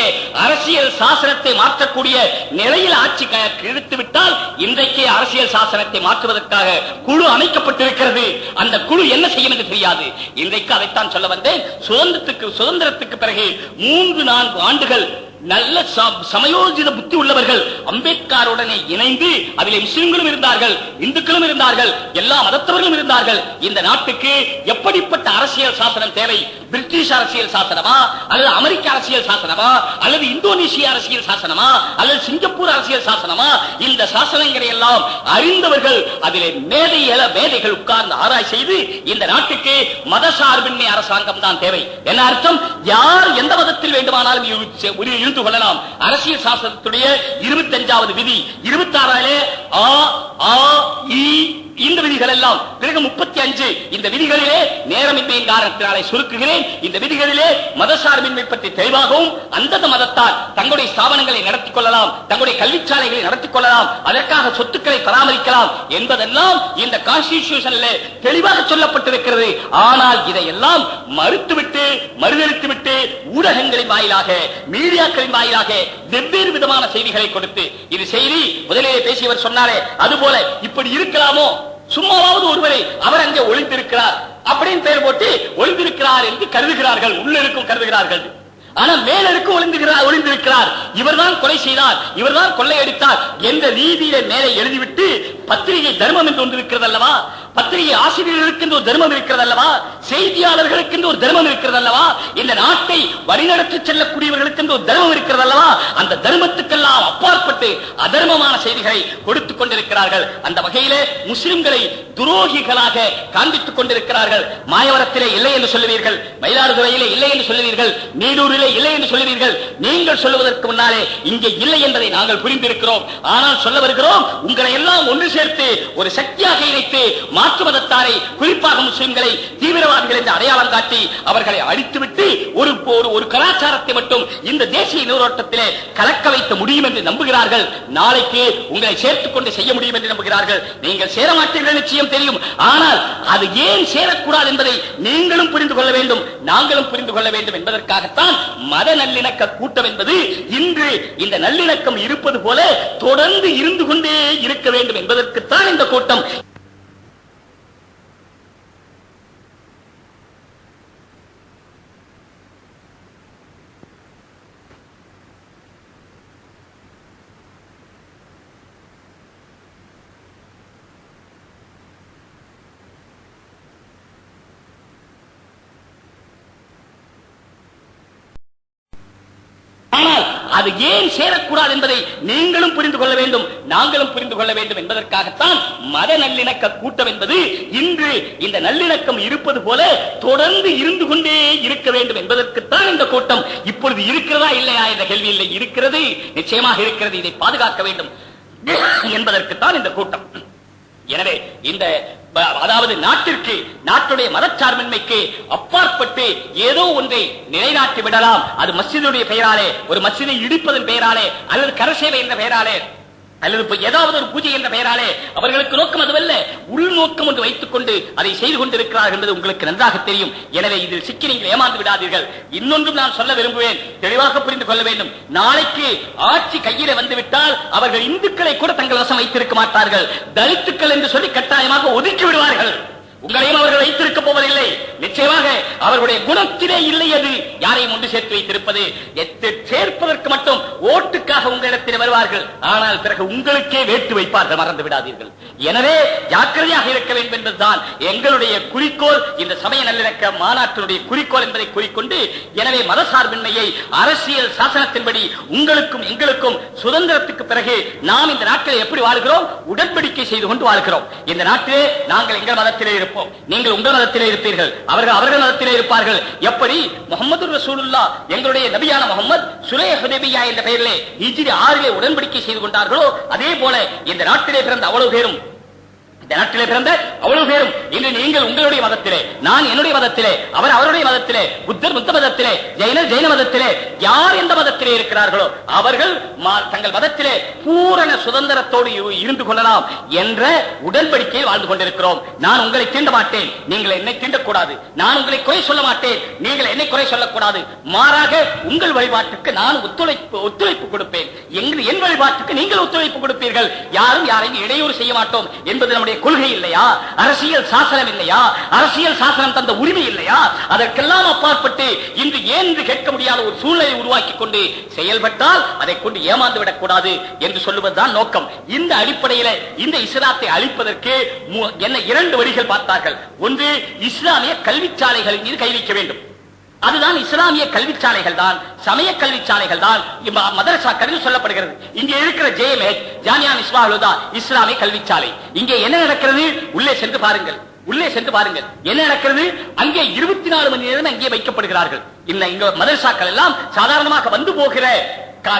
அரசியல் சாசனத்தை மாற்றக்கூடிய நிலையில் ஆட்சி இழுத்து விட்டால் இன்றைக்கே அரசியல் சாசனத்தை மாற்றுவதற்காக குழு அமைக்கப்பட்டிருக்கிறது. அந்த குழு என்ன செய்யும் என்று தெரியாது. இன்றைக்கு அதைத்தான் சொல்ல வந்தேன். சுதந்திரத்துக்கு பிறகு 3-4 ஆண்டுகள் நல்ல சமயோஜித புத்தி உள்ளவர்கள் அம்பேத்கருடனே இணைந்து, அதிலே முஸ்லிம்களும் இருந்தார்கள், இந்துக்களும் இருந்தார்கள், எல்லா மதத்தவர்களும் இருந்தார்கள். இந்த நாட்டுக்கு எப்படிப்பட்ட அரசியல் சாசனம் தேவை? பிரிட்டிஷ் அரசியல் சாசனமா, அல்லது அமெரிக்க அரசியல் சாசனமா, அல்லது இந்தோனேசிய அரசியல் சாசனமா, அல்லது சிங்கப்பூர் அரசியல் சாசனமா? இந்த சாசனங்களை எல்லாம் அறிந்தவர்கள் அதிலே மேதைகள் உட்கார்ந்து ஆராய் செய்து இந்த நாட்டுக்கு மதசார்பின்மை அரசாங்கம் தான் தேவை. என்ன அர்த்தம்? யார் எந்த மதத்தில் வேண்டுமானாலும் இருந்து கொள்ளலாம். அரசியல் சாசனத்துடைய 25வது விதி 26 இந்த விதிகள் எல்லாம் பிறகு 35 இந்த விதிகளிலே நேரமின்மையின் காரணத்தினாலே சுருக்குகிறேன். இந்த விதிகளிலே மதசார்பின்மை பற்றி தெளிவாகவும் அந்தந்த மதத்தால் தங்களுடைய ஸ்தாபனங்களை நடத்திக் கொள்ளலாம், தங்களுடைய கல்விச்சாலைகளை நடத்திக் கொள்ளலாம், அதற்காக சொத்துக்களை பராமரிக்கலாம் என்பதெல்லாம் இந்த கான்ஸ்டிடியூஷனிலே தெளிவாக சொல்லப்பட்டிருக்கிறது. ஆனால் இதையெல்லாம் மறுதளித்துவிட்டு ஊடகங்களின் வாயிலாக, மீடியாக்களின் வாயிலாக வெவ்வேறு விதமான செய்திகளை கொடுத்து, இது செய்தி முதலிலே பேசியவர் சொன்னாரே அதுபோல இப்படி இருக்கலாமோ, சும்மாவது ஒருவரை அவர் அங்கே ஒளிந்திருக்கிறார் அப்படின்னு பெயர் போட்டு ஒளிந்திருக்கிறார் என்று கருதுகிறார்கள், உள்ளிருக்கும் கருதுகிறார்கள். ஆனால் மேலருக்கு ஒளிந்திருக்கிறார், இவர்தான் கொலை செய்தார், இவர்தான் கொள்ளையடித்தார் என்ற ரீதியில மேலே எழுதிவிட்டு பத்திரிகை தர்மம் என்று ஒன்று இருக்கிறது அல்லவா, பத்திரிகை ஆசிரியர்களுக்கு ஒரு தர்மம் இருக்கிறது அல்லவா, செய்தியாளர்களுக்கு ஒரு தர்மம் இருக்கிறது அல்லவா, இந்த நாட்டை வழிநடத்தி செல்லக்கூடியவர்களுக்கு ஒரு தர்மம் இருக்கிறது அல்லவா, அந்த தர்மத்துக்கெல்லாம் அப்பாற்பட்டு அதர்மமான செய்திகளை கொடுத்துக் கொண்டிருக்கிறார்கள். அந்த வகையிலே முஸ்லிம்களை துரோகிகளாக காண்பித்துக் கொண்டிருக்கிறார்கள். மாயவரத்திலே இல்லை என்று சொல்லுவீர்கள், மயிலாடுதுறையிலே இல்லை என்று சொல்லுவீர்கள், நீடூரிலே இல்லை என்று சொல்லுவீர்கள். நீங்கள் சொல்லுவதற்கு முன்னாலே இங்கே இல்லை என்பதை நாங்கள் புரிந்திருக்கிறோம். ஆனால் சொல்ல வருகிறோம், உங்களை எல்லாம் ஒன்று சேர்த்து ஒரு சக்தியாக இணைத்து மாற்று மதத்தாரை, குறிப்பாக முஸ்லிம்களை தீவிரவாதிகள் என்று அடையாளம் காட்டி அவர்களை அழித்துவிட்டு ஒரு கலாச்சாரத்தை மட்டும் இந்த தேசிய நீரோட்டத்திலே கலக்க வைக்க முடியும் என்று நம்புகிறார்கள். நாளைக்கு உங்களை சேர்த்துக் கொண்டு செய்ய முடியும் என்று நம்புகிறார்கள். நீங்கள் சேர மாட்டீர்கள் நிச்சயம் தெரியும். ஆனால் அது ஏன் சேரக்கூடாது என்பதை நீங்களும் புரிந்து கொள்ள வேண்டும், நாங்களும் புரிந்து கொள்ள வேண்டும் என்பதற்காகத்தான் மத நல்லிணக்க கூட்டம் என்பது இன்று இந்த நல்லிணக்கம் இருப்பது போல தொடர்ந்து இருந்து கொண்டே இருக்க வேண்டும் என்பதற்குத்தான் இந்த கூட்டம். ஆனால் அது ஏன் சேரக்கூடாது என்பதை நீங்களும் புரிந்து கொள்ள வேண்டும், நாங்களும் புரிந்து கொள்ள வேண்டும் என்பதற்காகத்தான் மத நல்லிணக்க கூட்டம் என்பது இன்று இந்த நல்லிணக்கம் இருப்பது போல தொடர்ந்து இருந்து கொண்டே இருக்க வேண்டும் என்பதற்குத்தான் இந்த கூட்டம். இப்பொழுது இருக்கிறதா இல்லையா என்ற கேள்வி இல்லை, இருக்கிறது, நிச்சயமாக இருக்கிறது. இதை பாதுகாக்க வேண்டும் என்பதற்குத்தான் இந்த கூட்டம். எனவே இந்த அதாவது நாட்டுடைய மதச்சார்பின்மைக்கு அப்பாற்பட்டு ஏதோ ஒன்றை நிலைநாட்டி விடலாம். அது மஸ்ஜிதுடைய பெயராலே, ஒரு மஸ்ஜிதை இடிப்பதன் பெயராலே, அல்லது கரசேவை என்ற பெயராலே, அல்லது ஏதாவது ஒரு பூஜை என்ற பெயராலே அவர்களுக்கு நோக்கம் அதுவல்ல, உள்நோக்கம் ஒன்று வைத்துக் கொண்டு அதை செய்து கொண்டிருக்கிறார்கள் என்பது உங்களுக்கு நன்றாக தெரியும். எனவே இதில் சிக்கி நீங்கள் ஏமாந்து விடாதீர்கள். இன்னொன்றும் நான் சொல்ல விரும்புவேன், தெளிவாக புரிந்து கொள்ள வேண்டும். நாளைக்கு ஆட்சி கையில வந்துவிட்டால் அவர்கள் இந்துக்களை கூட தங்கள் வசம் வைத்திருக்க மாட்டார்கள், தலித்துக்கள் என்று சொல்லி கட்டாயமாக ஒதுக்கி விடுவார்கள். உங்களையும் அவர்கள் வைத்திருக்க போவதில்லை. நிச்சயமாக அவர்களுடைய குணத்திலே இல்லை அது யாரையும் ஒன்று சேர்த்து வைத்திருப்பது. சேர்ப்பதற்கு மட்டும் ஓட்டுக்காக உங்களிடத்தில் வருவார்கள், ஆனால் பிறகு உங்களுக்கே வேட்டு வைப்பார்கள், மறந்து விடாதீர்கள். எனவே ஜாக்கிரதையாக இருக்க வேண்டும் என்பதுதான் எங்களுடைய குறிக்கோள், இந்த சமய நல்லிணக்க மாநாட்டினுடைய குறிக்கோள் என்பதை கூறிக்கொண்டு, எனவே மதசார்பின்மையை அரசியல் சாசனத்தின்படி உங்களுக்கும் எங்களுக்கும் சுதந்திரத்துக்கு பிறகு நாம் இந்த நாட்டில் எப்படி வாழ்கிறோம், உடன்படிக்கை செய்து கொண்டு வாழ்கிறோம். இந்த நாட்டிலே நாங்கள் எங்கள் மதத்திலே இருப்போம், நீங்கள் உங்கள் மதத்திலே இருப்பீர்கள், அவர்கள் மதத்திலே இருப்பார்கள். எப்படி முஹம்மது ரசூலுல்லாஹ் எங்களுடைய நபியான முஹம்மது சுலஹ் ஹுதைபிய்யா என்ற பெயரிலே ஹிஜ்ரி 6 உடன்படிக்கை செய்து கொண்டார்களோ, அதே போல இந்த நாட்டிலே பிறந்த அவ்வளவு பேரும் இந்த நாட்டிலே பிறந்த அவ்வளவு பேரும் இன்று நீங்கள் உங்களுடைய மதத்திலே, நான் என்னுடைய மதத்திலே, அவர் அவருடைய மதத்திலே, புத்தர் புத்த மதத்திலே, ஜெயினர் ஜெயின மதத்திலே, யார் எந்த மதத்திலே இருக்கிறார்களோ அவர்கள் தங்கள் மதத்திலே பூரண சுதந்திரத்தோடு இருந்து கொள்ளலாம் என்ற உடன்படிக்கையில் வாழ்ந்து கொண்டிருக்கிறோம். நான் உங்களை தீண்ட மாட்டேன், நீங்கள் என்னை தீண்டக்கூடாது. நான் உங்களை குறை சொல்ல மாட்டேன், நீங்கள் என்னை குறை சொல்லக்கூடாது. மாறாக உங்கள் வழிபாட்டுக்கு நான் ஒத்துழைப்பு கொடுப்பேன், என் வழிபாட்டுக்கு நீங்கள் ஒத்துழைப்பு கொடுப்பீர்கள். யாரும் யாரையும் இடையூறு செய்ய மாட்டோம் என்பது நம்முடைய கொள்கை இல்லையா? அரசியல் சாசனம் இல்லையா? அரசியல் சாசனம் தந்த உரிமை இல்லையா? அதற்கெல்லாம் அப்பாற்பட்டு இன்று ஏன் கேட்க முடியாத ஒரு சூழ்நிலை உருவாக்கி கொண்டு செயல்பட்டால் அதை கொண்டு ஏமாந்து விடக்கூடாது என்று சொல்லுவதுதான் நோக்கம். இந்த அடிப்படையில் இந்த இஸ்லாத்தை அழிப்பதற்கு என்ன 2 வழிகள் பார்த்தார்கள். ஒன்று, இஸ்லாமிய கல்விச்சாலைகளின் மீது கை வைக்க வேண்டும். அதுதான் இஸ்லாமிய கல்விச்சாலைகள் தான், சமய கல்விச்சாலைகள் தான் மதரசாக்கள் சொல்லப்படுகிறது. இங்கே இருக்கிற ஜேஎம்ஹெச் ஜாமியா மிஸ்பாஹுல் ஹுதா இஸ்லாமிய கல்விச்சாலை. இங்கே என்ன நடக்கிறது? உள்ளே சென்று பாருங்கள், உள்ளே சென்று பாருங்கள் என்ன நடக்கிறது. அங்கே 24 மணி நேரம் அங்கே வைக்கப்படுகிறார்கள். இங்க மதரசாக்கள் எல்லாம் சாதாரணமாக வந்து போகிற,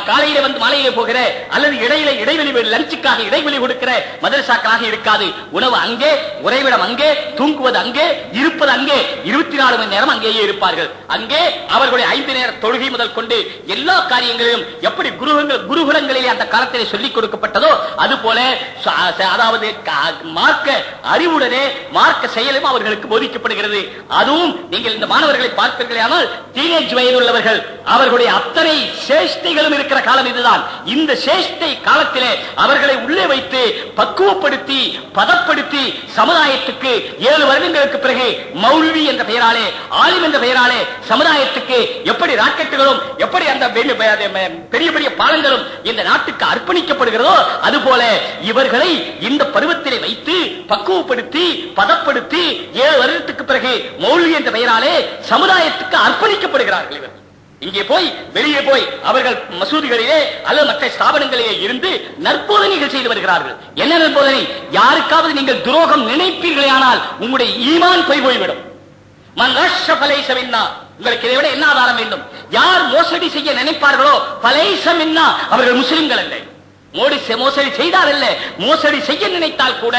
காலையில வந்து மாலையில போகிற அல்லது இடைவெளி லஞ்சுக்காக இடைவெளி கொடுக்கிற மதரசாக்களாக இருக்காது. உணவு அங்கே, உறைவிடம் அங்கே, தூங்குவது அங்கே, இருப்பது அங்கே, 24 மணி நேரம் அங்கேயே இருப்பார்கள். அங்கே அவர்களுடைய 5 நேர தொழுகை முதல் கொண்டு எல்லா காரியங்களிலும் எப்படி குருகுலங்களிலே அந்த காலத்திலே சொல்லிக் கொடுக்கப்பட்டதோ அதுபோல, அதாவது மார்க்க அறிவுடனே மார்க்க செயலும் அவர்களுக்கு போதிக்கப்படுகிறது. அதுவும் நீங்கள் இந்த மாணவர்களை பார்ப்பீர்களானால் டீனேஜ் வயது உள்ளவர்கள், அவர்களுடைய அத்தனை சேஷ்டைகளும் இருக்கிற காலம் இதுதான். இந்த சேஷ்டை காலத்திலே அவர்களை உள்ளே வைத்து பக்குவப்படுத்தி பதப்படுத்தி சமுதாயத்துக்கு 7 வருடங்களுக்கு பிறகு மௌல்வி என்ற பெயராலே, ஆலிம் என்ற பெயராலே சமுதாயத்துக்கு எப்படி ராக்கெட்டுகளும் எப்படி அந்த பெரிய பெரிய பாலங்களும் இந்த நாட்டுக்கு அர்ப்பணிக்கப்படுகிறதோ அதுபோல இவர்களை இந்த பருவத்திலே வைத்து பக்குவப்படுத்தி பதப்படுத்தி 7 வருடத்துக்கு பிறகு மௌல்வி என்ற பெயராலே சமுதாயத்துக்கு அர்ப்பணிக்கப்படுகிறார்கள். இவர் இங்கே போய் வெளியே போய் அவர்கள் மசூதிகளிலே அல்லது மற்ற ஸ்தாபனங்களிலே இருந்து நற்போதனைகள் செய்து வருகிறார்கள். என்ன நற்போதனை? யாருக்காவது நீங்கள் துரோகம் நினைப்பீர்களே ஆனால் உங்களுடைய ஈமான் போய்விடும். உங்களுக்கு இதை விட என்ன ஆதாரம் வேண்டும்? யார் மோசடி செய்ய நினைப்பார்களோ பலைசமின்னா அவர்கள் முஸ்லிம்கள் அல்ல. மோசடி செய்தார் அல்ல, மோசடி செய்ய நினைத்தால் கூட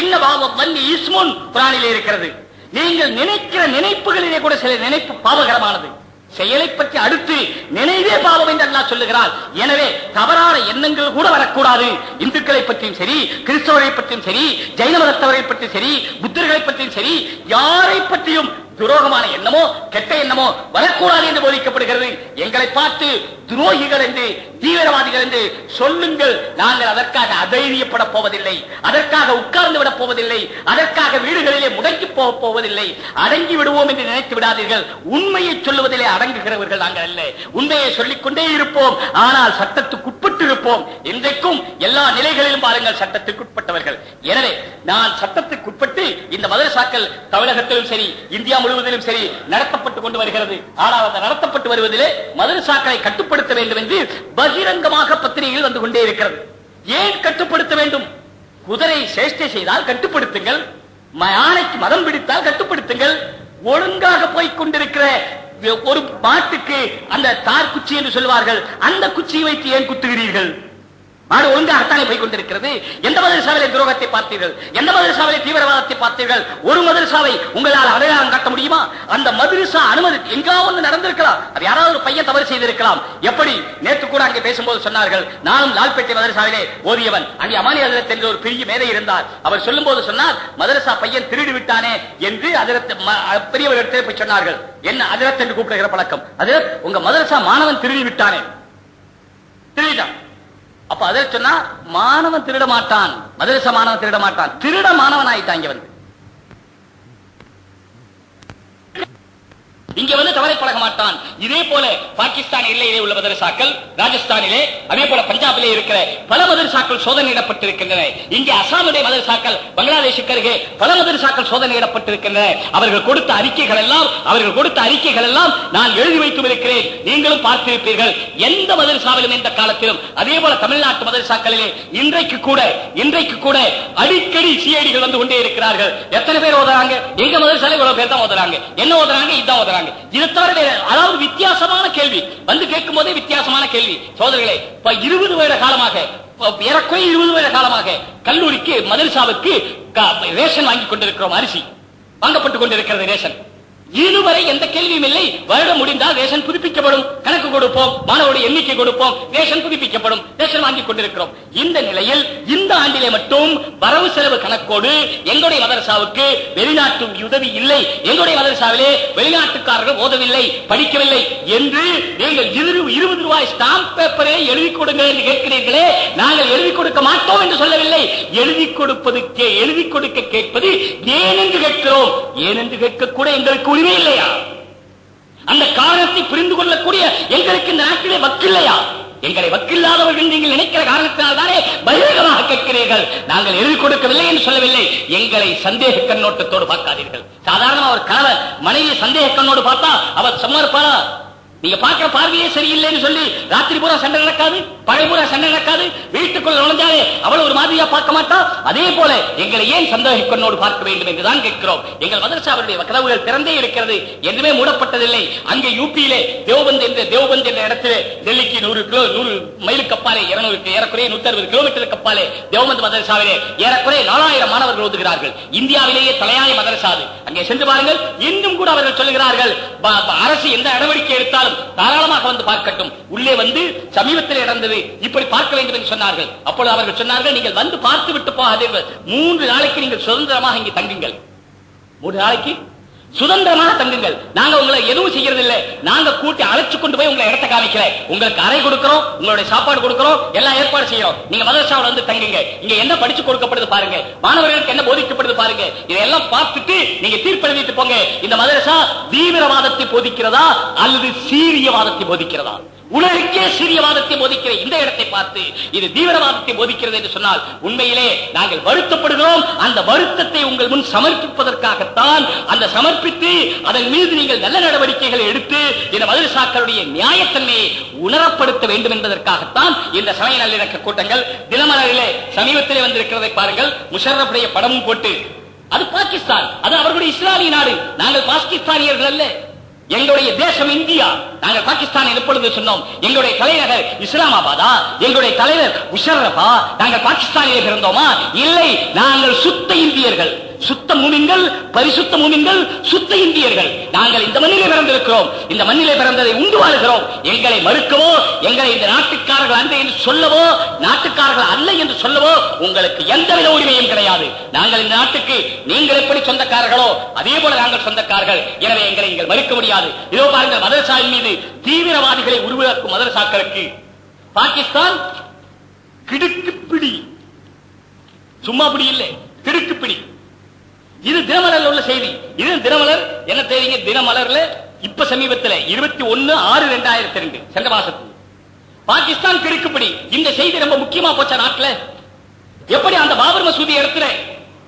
இன்னபாவம் வன்னி இஸ்முன் குர்ஆனிலே இருக்கிறது. நீங்கள் நினைக்கிற நினைப்புகளிலே கூட சில நினைப்பு பாவகரமானது. செயலை பற்றி அடுத்து நினைவே பாவம் என்று அல்லாஹ் சொல்லுகிறார். எனவே தவறான எண்ணங்கள் கூட வரக்கூடாது. இந்துக்களை பற்றியும் சரி, கிறிஸ்தவரை பற்றியும் சரி, ஜைன மதத்தவரை பற்றியும் சரி, புத்தர்களை பற்றியும் சரி, யாரை பற்றியும் துரோகமான எண்ணமோ கெட்ட எண்ணமோ வரக்கூடாது என்று போதிக்கப்படுகிறது. எங்களை பார்த்து துரோகிகள் என்று, தீவிரவாதிகள் என்று சொல்லுங்கள். நாங்கள் அதற்காக அதைரியப்பட போவதில்லை, அதற்காக உட்கார்ந்து விட போவதில்லை, அதற்காக வீடுகளிலே முடங்கி போக போவதில்லை. அடங்கி விடுவோம் என்று நினைத்து விடாதீர்கள். உண்மையை சொல்லுவதிலே அடங்குகிறவர்கள் நாங்கள் அல்ல. உண்மையை சொல்லிக் கொண்டே இருப்போம், ஆனால் சட்டத்துக்குட்பட்டு இருப்போம். இன்றைக்கும் எல்லா நிலைகளிலும் பாருங்கள், சட்டத்திற்குட்பட்டவர்கள். எனவே நான் சட்டத்திற்குட்பட்டு இந்த மதரசாக்கள் தமிழகத்திலும் சரி இந்தியா முழுவதிலும் சரி நடத்தப்பட்டுக் கொண்டு வருகிறது. ஆனால் அந்த நடத்தப்பட்டு வருவதிலே மதரசாக்களை கட்டுப்படுத்த வேண்டும் என்று பகிரங்கமாக பத்திரிகைகள் வந்து கொண்டே இருக்கிறது. ஏன் கட்டுப்படுத்த வேண்டும்? குதிரை சேஷ்டை செய்தால் கட்டுப்படுத்துங்கள், யானைக்கு மதம் பிடித்தால் கட்டுப்படுத்துங்கள். ஒழுங்காக போய்க் கொண்டிருக்கிற ஒரு மாட்டுக்கு அந்த தார் குச்சி என்று சொல்வார்கள், அந்த குச்சியை வைத்து ஏன் குத்துகிறீர்கள்? மாடு ஒழுங்காகத்தானே போய் கொண்டிருக்கிறது. எந்த மதரசாவிலே துரோகத்தை பார்த்தீர்கள்? எந்த மதரசாவிலே தீவிரவாதத்தை பார்த்தீர்கள்? ஒரு மதரசாவை உங்களால் அடையாளம் காட்ட முடியுமா? அந்த மதரசா அனுமதி எங்காவது நடந்திருக்கலாம். அது யாராவது ஒரு பையன் தவறு செய்திருக்கலாம். எப்படி நேற்று கூட அங்கே பேசும்போது சொன்னார்கள், நானும் லால்பேட்டை மதரசாவிலே ஓதியவன். அங்கே அமானி ஹஜ்ரத் என்ற ஒரு பெரிய மேதை இருந்தார். அவர் சொல்லும் போது சொன்னார், மதரசா பையன் திருடி விட்டானே என்று பெரியவர்களிடத்தில் போய் சொன்னார்கள். என்ன ஹஜ்ரத் என்று கூப்பிடுகிற பழக்கம்? அது உங்க மதரசா மாணவன் திருடி விட்டானே, திருடிட்டான். அப்ப அதை சொன்னா மாணவன் திருட மாட்டான், மதரசா மாணவன் திருட மாட்டான், திருட மாணவன் ஆயிட்டாங்க. வந்து இங்க வந்து தவறை பழக மாட்டான். இதே போல பாகிஸ்தான் எல்லையிலே உள்ள மதரசாக்கள், ராஜஸ்தானிலே, அதே போல பஞ்சாபிலே இருக்கிற பல மதரசாக்கள் சோதனையிடப்பட்டிருக்கின்றன. இங்கே அசாமுடைய மதரசாக்கள், பங்களாதேஷுக்கு அருகே பல மதரசாக்கள் சோதனையிடப்பட்டிருக்கின்றன. அவர்கள் கொடுத்த அறிக்கைகள் எல்லாம் நான் எழுதி வைத்து இருக்கிறேன். நீங்களும் பார்த்திருப்பீர்கள். எந்த மதரசாவிலும் எந்த காலத்திலும், அதே போல தமிழ்நாட்டு மதரசாக்களிலே இன்றைக்கு கூட அடிக்கடி சிஐடிகள் வந்து கொண்டே இருக்கிறார்கள். எத்தனை பேர் ஓதுறாங்க? எங்க மதரசாலை இவ்வளவு பேர் தான் ஓதுறாங்க. என்ன ஓதுறாங்க? இதுதான் ஓதுறாங்க. கேட்கிறாங்க. இதை தவிர அதாவது வித்தியாசமான கேள்வி வந்து கேட்கும் போதே வித்தியாசமான கேள்வி. சோதரிகளே, 20 வருட காலமாக, ஏறக்குறைய 20 வருட காலமாக கல்லூரிக்கு மதரசாவுக்கு ரேஷன் வாங்கி கொண்டிருக்கிறோம். அரிசி வாங்கப்பட்டுக் கொண்டிருக்கிறது ரேஷன். இதுவரை எந்த கேள்வியும் இல்லை. வருடம் முடிந்தால் ரேஷன் புதுப்பிக்கப்படும், கணக்கு கொடுப்போம், மாணவருடைய எண்ணிக்கை கொடுப்போம், ரேஷன் புதுப்பிக்கப்படும், ரேஷன் வாங்கி கொண்டிருக்கிறோம். இந்த நிலையில் இந்த ஆண்டிலே மட்டும் வரவு செலவு கணக்கோடு எங்களுடைய மதரசாவுக்கு வெளிநாட்டு உதவி இல்லை, எங்களுடைய மதரசாவிலே வெளிநாட்டுக்காரர்கள் ஓதவில்லை, படிக்கவில்லை என்று நீங்கள் 20 ரூபாய் ஸ்டாம்ப் பேப்பரை எழுதி கொடுங்க என்று கேட்கிறீர்களே, நாங்கள் எழுதி கொடுக்க மாட்டோம் என்று சொல்லவில்லை. எழுதி கொடுக்க கேட்பது ஏன் என்று கேட்கிறோம். ஏன் என்று கேட்க கூட எங்களுக்கு உரிமை இல்லையா? அந்த காரணத்தை புரிந்து கொள்ளக்கூடிய எங்களுக்கு இந்த நாட்டிலே வக்கில்லையா? எங்களை வக்கில்லாதவர்கள் நீங்கள் நினைக்கிற காரணத்தினால் தானே பகிரங்கமாக கேட்கிறீர்கள். நாங்கள் எழுதி கொடுக்கவில்லை என்று சொல்லவில்லை. எங்களை சந்தேக கண்ணோட்டத்தோடு பார்க்காதீர்கள். சாதாரண அவர் கணவர் மனைவி சந்தேக கண்ணோடு பார்த்தா அவர் சும்மா இருப்பாரா? நீங்க பார்க்கிற பார்வையே சரியில்லைன்னு சொல்லி ராத்திரி பூரா சண்டை நடக்காது, பழைய பூரா சண்டை நடக்காது, வீட்டுக்குள்ள நுழைஞ்சாலே அவள் ஒரு மாதிரியா பார்க்க மாட்டா. அதே போல எங்களை ஏன் சந்தேக கண்ணோடு பார்க்க வேண்டும் என்றுதான் கேட்கிறோம். எங்கள் மதரசாவுடைய கதவுகள் திறந்தே இருக்கிறது, எதுவுமே மூடப்பட்டதில்லை. அங்கே யூபியிலே தேவபந்த் என்ற இடத்திலே டெல்லிக்கு 100 மைலுக்கு அப்பாலே, ஏறக்குறைய 160 கிலோமீட்டருக்கு அப்பாலே தேவபந்த் மதரசாவிலே ஏறக்குறைய 4000 மாணவர்கள் ஓதுகிறார்கள். இந்தியாவிலேயே தலையாய மதரசா அது. அங்கே சென்று பாருங்கள். இன்னும் கூட அவர்கள் சொல்லுகிறார்கள், அரசு எந்த நடவடிக்கை எடுத்தாலும் தாராளமாக வந்து பார்க்கட்டும். உள்ளே வந்து சமீபத்தில் நடந்தது இப்படி பார்க்க வேண்டும் என்று சொன்னார்கள். அப்பொழுது அவர்கள் சொன்னார்கள், நீங்கள் வந்து பார்த்து விட்டு போகாதீர்கள், 3 நாளைக்கு நீங்கள் சுதந்திரமாக இங்கே தங்குங்கள். 3 நாளைக்கு சுதந்திரமாக தங்குங்கள். நாங்க உங்களை எதுவும் செய்யறதில்லை. நாங்க கூட்டி அழைச்சு கொண்டு போய் உங்களை இடத்த காமிக்கல. உங்களுக்கு அறை கொடுக்கிறோம், உங்களுடைய சாப்பாடு கொடுக்கிறோம், எல்லாம் ஏற்பாடு செய்யறோம். நீங்க மதரசாவில் வந்து தங்குங்க. இங்க என்ன படிச்சு கொடுக்கப்படுது பாருங்க, மாணவர்களுக்கு என்ன போதிக்கப்படுது பாருங்க. இதெல்லாம் பார்த்துட்டு நீங்க தீர்ப்பெழுதிட்டு போங்க. இந்த மதரசா தீவிரவாதத்தை போதிக்கிறதா அல்லது சீரியவாதத்தை போதிக்கிறதா? உலகுக்கே சீரியவாதத்தை போதிக்கிற இந்த இடத்தை பார்த்து இது தீவிரவாதத்தை போதிக்கிறது என்று சொன்னால் உண்மையிலே நாங்கள் வருத்தப்படுகிறோம். அந்த வருத்தத்தை உங்கள் முன் சமர்ப்பிப்பதற்காகத்தான், அந்த சமர்ப்பித்து அதன் மீது நீங்கள் நல்ல நடவடிக்கைகளை எடுத்து இந்த மதரசாக்களுடைய நியாயத்தன்மையை உணரப்படுத்த வேண்டும் என்பதற்காகத்தான் இந்த சமய நல்லிணக்க கூட்டங்கள். தினமலரிலே சமீபத்திலே வந்திருக்கிறதை பாருங்கள், முஷர்ரஃபுடைய படமும் போட்டு. அது பாகிஸ்தான், அது அவர்களுடைய இஸ்லாமிய நாடு. நாங்கள் பாகிஸ்தானியர்கள் அல்ல. எங்களுடைய தேசம் இந்தியா. நாங்கள் பாகிஸ்தான் எப்பொழுது சொன்னோம்? எங்களுடைய தலைநகர் இஸ்லாமாபாதா, எங்களுடைய தலைவர் முஷர்ரஃபா. நாங்கள் பாகிஸ்தானிலே பிறந்தோமா? இல்லை. நாங்கள் சுத்த இந்தியர்கள், சுத்த மூமின்கள், பரிசுத்த மூமின்கள், சுத்த இந்தியர்கள். நாங்கள் இந்த மண்ணிலே பிறந்திருக்கிறோம், இந்த மண்ணிலே பிறந்ததை உண்டு வாழ்கிறோம். எங்களை மறுக்கவோ, எங்களை இந்த நாட்டுக்காரர்கள் அல்ல என்று சொல்லவோ, நாட்டுக்காரர்கள் அல்ல என்று சொல்லவோ உங்களுக்கு எந்தவித உரிமையும் கிடையாது. நாங்கள் இந்த நாட்டுக்கு நீங்கள் எப்படி சொந்தக்காரர்களோ அதே போல நாங்கள் சொந்தக்காரர்கள். எனவே எங்களை நீங்கள் மறுக்க முடியாது. இதோ பாருங்கள், மதரசாவின் மீது தீவிரவாதிகளை உருவாக்கும் மதரசாக்களுக்கு பாகிஸ்தான் கிடுக்குப்பிடி, சும்மா பிடி இல்லை, கிடுக்குப்பிடி. இது தினமலர்ல உள்ள செய்தி. இது தினமலர் என்ன தேதிங்க? தினமலர்ல இப்ப சமீபத்தில் 21/6/2002 சென்ற மாசத்தில் பாகிஸ்தான் கிடுக்குப்பிடி. இந்த செய்தி ரொம்ப முக்கியமா போச்ச நாட்டில். எப்படி அந்த பாபர் மசூதி இடத்துல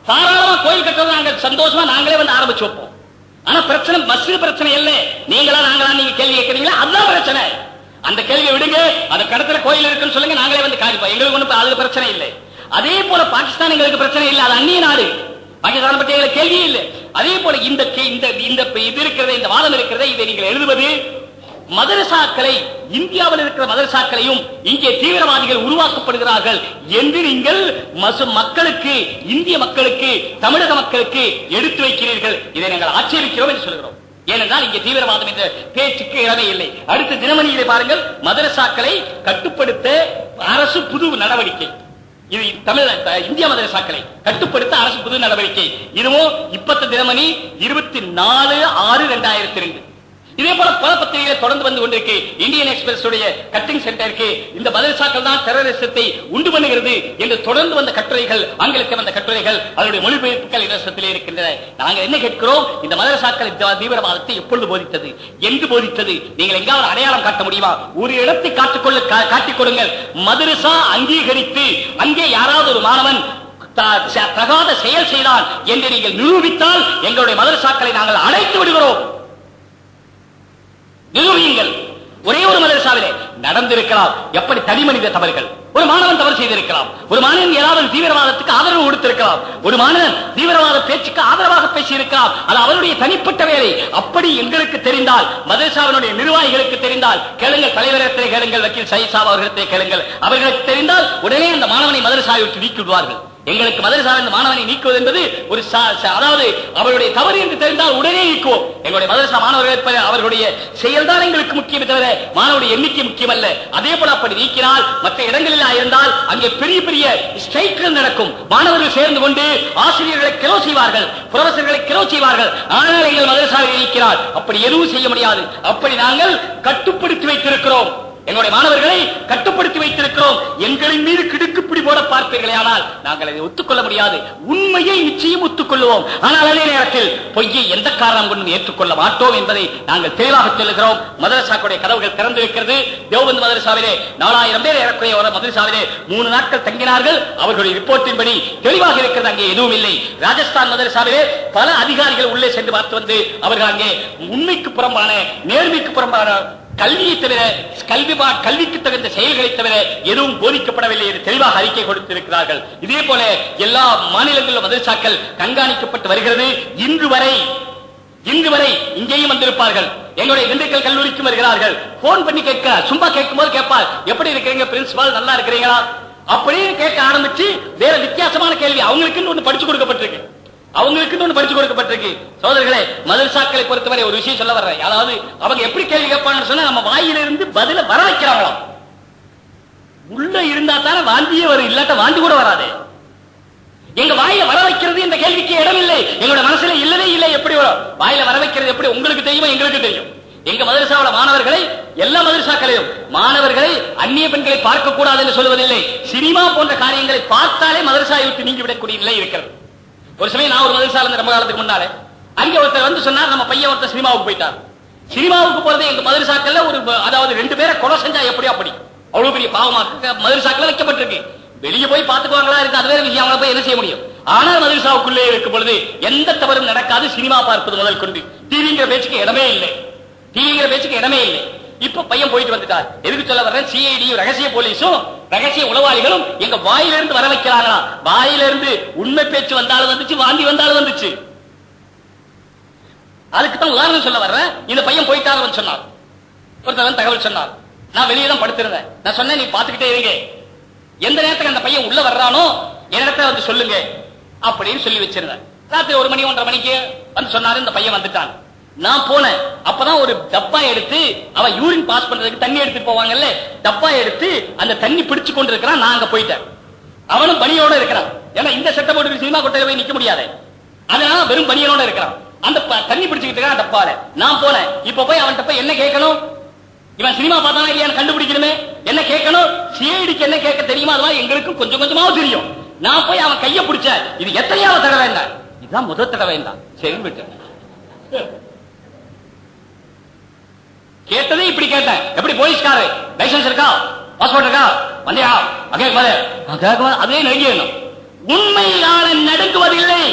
தாராளமா கோயில் கட்டுறது நாங்கள் சந்தோஷமா நாங்களே வந்து ஆரம்பிச்சு வைப்போம். ஆனா பிரச்சனை மஸ்ஜித் பிரச்சனை இல்ல. நீங்களா நாங்களா நீங்க கேள்வி கேட்கறீங்களா? அதுதான் பிரச்சனை. அந்த கேள்வியை விடுங்க. அந்த கடத்துல கோயில் இருக்குன்னு சொல்லுங்க, நாங்களே வந்து காமிப்போம். எங்களுக்கு ஒண்ணு அது பிரச்சனை இல்லை. அதே போல பாகிஸ்தான் எங்களுக்கு பிரச்சனை இல்லை, அது அந்நிய நாடு. பாகிஸ்தான் பற்றி எங்களுக்கு கேள்வியே இல்லை. அதே போல இந்த இது இருக்கிறத, இந்த வாதம் இருக்கிறத, இதை நீங்கள் எழுதுவது மதரசாக்களை, இந்தியாவில் இருக்கிற மதரசாக்களையும் இங்கே தீவிரவாதிகள் உருவாக்கப்படுகிறார்கள் என்று நீங்கள் மக்களுக்கு, இந்திய மக்களுக்கு, தமிழக மக்களுக்கு எடுத்து வைக்கிறீர்கள். இதை நாங்கள் ஆட்சேபிக்கிறோம் என்று சொல்கிறோம். ஏனென்றால் இங்கே தீவிரவாதம் என்ற பேச்சுக்கு இடமே இல்லை. அடுத்து தினமணியிலே பாருங்கள், மதரசாக்களை கட்டுப்படுத்த அரசு புது நடவடிக்கை. இது இந்திய மதரசாக்களை கட்டுப்படுத்த அரசு புது நடவடிக்கை. இதுவும் இப்பத்த தினமணி 24/6/2002. இதே போல பல பத்திரிகைகள் தொடர்ந்து வந்து கொண்டிருக்கு. இந்தியன் எக்ஸ்பிரஸ் உடைய கட்டிங் சென்டருக்கு இந்த மதரசாக்கள் தான் டெரரிசத்தை உண்டு பண்ணுகிறது என்று தொடர்ந்து வந்த கட்டுரைகள், ஆங்கிலத்தில் வந்த கட்டுரைகள், அதனுடைய மொழிபெயர்ப்புகள் இடத்திலே இருக்கின்றன. நாங்கள் என்ன கேட்கிறோம்? இந்த மதரசாக்கள் தீவிரவாதத்தை எப்பொழுது போதித்தது, என்று போதித்தது? நீங்கள் எங்காவது அடையாளம் காட்ட முடியுமா? ஒரு இடத்தை காட்டிக் கொடுங்கள். மதரசா அங்கீகரித்து அங்கே யாராவது ஒரு மாணவன் தகாத செயல் செய்தான் என்று நீங்கள் நிரூபித்தால் எங்களுடைய மதரசாக்களை நாங்கள் அழைத்து விடுகிறோம். நிரூபியுங்கள். ஒரே ஒரு மதரசாவிலே நடந்திருக்கலாம். எப்படி தனி மனித தவறுகள், ஒரு மாணவன் தவறு செய்திருக்கலாம், ஒரு மாணவன் ஏதாவது தீவிரவாதத்துக்கு ஆதரவு கொடுத்திருக்கலாம், ஒரு மாணவன் தீவிரவாத பேச்சுக்கு ஆதரவாக பேசியிருக்கலாம். அது அவருடைய தனிப்பட்ட வேலை. அப்படி எங்களுக்கு தெரிந்தால், மதரசாவினுடைய நிர்வாகிகளுக்கு தெரிந்தால் கேளுங்கள், தலைவரத்தை கேளுங்கள், வக்கீல் சயீத் சாப் அவர்களை கேளுங்கள். அவர்களுக்கு தெரிந்தால் உடனே அந்த மாணவனை மதரசாவை விட்டு நீக்கி விடுவார்கள். எங்களுக்கு மதரசாவில் இந்த மாணவனை நீக்குவது என்பது ஒரு அதாவது அவருடைய தவறு என்று தெரிந்தால் உடனே நீக்குவோம். எங்களுடைய மதரசா மாணவர்கள் அவர்களுடைய செயல்தான் எங்களுக்கு முக்கியம் தவிர மாணவருடைய எண்ணிக்கை முக்கியம் அல்ல. அதே போல அப்படி நீக்கினால் மற்ற இடங்களில் இருந்தால் அங்கே பெரிய பெரிய ஸ்ட்ரைக்குகள் நடக்கும். மாணவர்கள் சேர்ந்து கொண்டு ஆசிரியர்களை கிலோ செய்வார்கள், புரொஃபசர்களை கிலோ செய்வார்கள். ஆனால் எங்கள் மதரசாவை நீக்கிறார். அப்படி எதுவும் செய்ய முடியாது. அப்படி நாங்கள் கட்டுப்படுத்தி வைத்திருக்கிறோம். எங்களுடைய மாணவர்களை கட்டுப்படுத்தி வைத்திருக்கிறோம். எங்களின் மீது கிடுக்குப்பிடி போட பார்ப்பீர்களே, ஆனால் நாங்கள் அதை ஒத்துக்கொள்ள முடியாது. உண்மையை நிச்சயம் ஒத்துக்கொள்வோம். ஆனால் அதே நேரத்தில் பொய்யை எந்த காரணம் கொண்டு ஏற்றுக்கொள்ள மாட்டோம் என்பதை நாங்கள் தெளிவாக சொல்லுகிறோம். மதரசாக்களுடைய கதவுகள் திறந்திருக்கிறது. தேவபந்து மதரசாவிலே 4000 பேர் ஏறக்குறைய ஒரு மதரசாவிலே 3 நாட்கள் தங்கினார்கள். அவர்களுடைய ரிப்போர்ட்டின்படி தெளிவாக இருக்கிறது, அங்கே எதுவும் இல்லை. ராஜஸ்தான் மதரசாவிலே பல அதிகாரிகள் உள்ளே சென்று பார்த்து வந்து அவர்கள் அங்கே உண்மைக்கு புறம்பான, நேர்மைக்கு புறம்பான கல்வியை தவிர, கல்விக்கு தகுந்த செயல்களை தவிர எதுவும் போதிக்கப்படவில்லை என்று தெளிவாக அறிக்கை கொடுத்திருக்கிறார்கள். இதே போல எல்லா மாநிலங்களிலும் மதரசாக்கள் கண்காணிக்கப்பட்டு வருகிறது. இன்று வரை இங்கேயும் வந்திருப்பார்கள். எங்களுடைய திண்டுக்கல் கல்லூரிக்கும் வருகிறார்கள். போன் பண்ணி கேட்கிறார். சும்மா கேட்கும் போது கேட்பார், எப்படி இருக்கிறீங்க பிரின்சிபால், நல்லா இருக்கிறீங்களா அப்படியே கேட்க ஆரம்பிச்சு வேற வித்தியாசமான கேள்வி அவங்களுக்கு ஒன்று படிச்சு கொடுக்கப்பட்டிருக்கு. சோதர்களே, மதரசாக்களை பொறுத்தவரை ஒரு விஷயம் சொல்ல வர்றேன். அதாவது அவங்க எப்படி கேள்வி கேட்பாங்கன்னு சொன்னா, நம்ம வாயிலிருந்து பதில வர வைக்கிறாங்களாம். உள்ள இருந்தா தானே வாந்தியே வரும், இல்லாட்ட வாந்தி கூட வராது. எங்க வாயில வர வைக்கிறது இந்த கேள்விக்கு இடம் இல்லை. எங்களோட மனசுல இல்லவே இல்லை. எப்படி வாயில வர வைக்கிறது எப்படி உங்களுக்கு தெரியுமா? எங்களுக்கு தெரியும். எங்க மதரசாவோட மாணவர்களை, எல்லா மதரசாக்களையும் மாணவர்களை அந்நிய பெண்களை பார்க்க கூடாது என்று சொல்வதில்லை. சினிமா போன்ற காரியங்களை பார்த்தாலே மதரசாவை விட்டு நீங்கிவிடக்கூடிய நிலை இருக்கிறது. ஒரு சமயம் நான் ஒரு மதரசால இருந்து ரொம்ப காலத்துக்கு முன்னாலே அங்கே ஒருத்தர் வந்து சொன்னார், நம்ம பையன் ஒருத்தர் சினிமாவுக்கு போயிட்டார். சினிமாவுக்கு போறது எங்க மதரசாக்கள்ல ஒரு, அதாவது 2 பேரை கொலை செஞ்சா எப்படி அப்படி அவ்வளவு பெரிய பாவமாக மதரசாக்கள் வைக்கப்பட்டிருக்கு. வெளியே போய் பார்த்துக்குவாங்களா இருக்கு, அது வேற விஷயம். அவங்களை போய் என்ன செய்ய முடியும்? ஆனால் மதரசாவுக்குள்ளே இருக்கும் பொழுது எந்த தவறும் நடக்காது. சினிமா பார்ப்பது முதல் கொண்டு டிவிங்கிற பேச்சுக்கு இடமே இல்லை. இப்ப பையன் போயிட்டு வந்துட்டார். எதுக்கு சொல்ல வர்றேன்? சிஐடியும் ரகசிய போலீஸும் ரகசிய உளவாளிகளும் எங்க வாயிலிருந்து வர வைக்கிறாங்களா? வாயிலிருந்து உண்மை பேச்சு வந்தாலும் வந்துச்சு, வாந்தி வந்தாலும் வந்துச்சு. அதுக்கு தான் உதாரணம் சொல்ல வர்றேன். இந்த பையன் போயிட்டாருன்னு சொன்னார். ஒருத்தவன் தகவல் சொன்னார். நான் வெளியே தான் படுத்திருந்தேன். நான் சொன்னேன், நீ பாத்துக்கிட்டே இருங்க, எந்த நேரத்துக்கு அந்த பையன் உள்ள வர்றானோ என்னிடத்துல வந்து சொல்லுங்க அப்படின்னு சொல்லி வச்சிருந்தேன். ராத்திரி 1 மணி 1:30 மணிக்கு வந்து சொன்னாரு, இந்த பையன் வந்துட்டான். நான் போனேன். அப்பதான் ஒரு டப்பா எடுத்து, அவன் யூரின் பாஸ் பண்றதுக்கு தண்ணி எடுத்துட்டு போவாங்கல்ல, டப்பா எடுத்து அந்த தண்ணி பிடிச்சு கொண்டு இருக்கிறான். நான் அங்க போயிட்டேன். அவனும் பனியோட இருக்கிறான். ஏன்னா இந்த சட்டை போட்டு சினிமா கொட்டையில போய் நிக்க முடியாது. அதனால வெறும் பனியோட இருக்கிறான். அந்த தண்ணி பிடிச்சுக்கிட்டு இருக்கான் டப்பால. நான் போனேன். இப்ப போய் அவன்கிட்ட போய் என்ன கேட்கணும்? இவன் சினிமா பார்த்தானா இல்லையான்னு கண்டுபிடிக்கணுமே. என்ன கேட்கணும்? சிஐடிக்கு என்ன கேட்க தெரியுமா? அதுவா எங்களுக்கும் கொஞ்சம் கொஞ்சமாவும் தெரியும். நான் போய் அவன் கைய பிடிச்ச, இது எத்தனையாவது தடவை என்ன? இதுதான் முதல் தடவை என்ன? சரி விட்டு கேட்டதே இப்படி கேட்டேன். எப்படி போலீஸ்காரு லைசன்ஸ் இருக்கா, பாஸ்போர்ட் இருக்கா, வந்தியா அதே நெருங்கி உண்மையிலான நடுங்குவதில்லை.